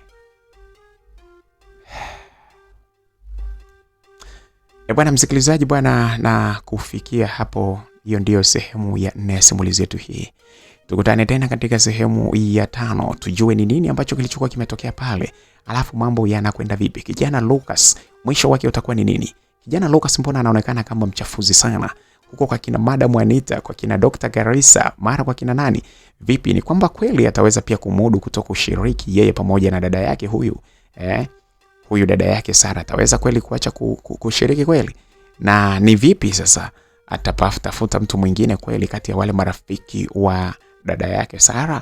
Bwana msikilizaji bwana, na kufikia hapo hiyo ndio sehemu ya 4 ya simulizi yetu hii. Tukutane tena katika sehemu ya 5 tujue ni nini ambacho kilichokuwa kimetokea pale, alafu mambo yanakwenda vipi. Kijana Lucas mwisho wake utakuwa ni nini? Kijana Lucas mbona anaonekana kama mchafuzi sana? Huko kwa kina Madam Anita, kwa kina Dr. Garissa, mara kwa kina nani? Vipi, ni kwamba kweli ataweza pia kumudu kutokushiriki yeye pamoja na dada yake huyu? Huyu dada yake Sara ataweza kweli kuacha kushiriki kweli? Na ni vipi sasa atatafuta mtu mwingine kweli kati ya wale marafiki wa dada yake Sara?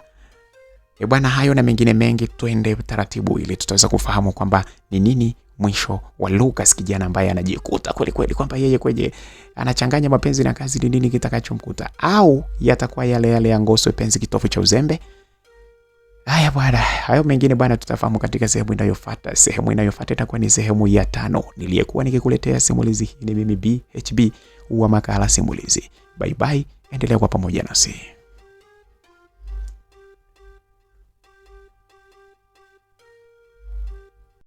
Bwana, hayo na mengine mengi tuende taratibu ili tutaweza kufahamu kwamba ni nini mwisho wa Lucas, kijana ambaye anajikuta kweli kweli kwamba yeye kweje anachanganya mapenzi na kazi. Ni nini kitakachomkuta, au yatakuwa yale ya Ngoswe penzi kitofu cha uzembe? Haya bwana, hayo mengine bwana tutafahamu katika sehemu inayofuata. Sehemu inayofuata itakuwa ni sehemu ya 5. Niliyekuwa nikikuletea simulizi hii ni mimi BHB wa Makala Simulizi. Bye bye, endelea kwa pamoja nasi.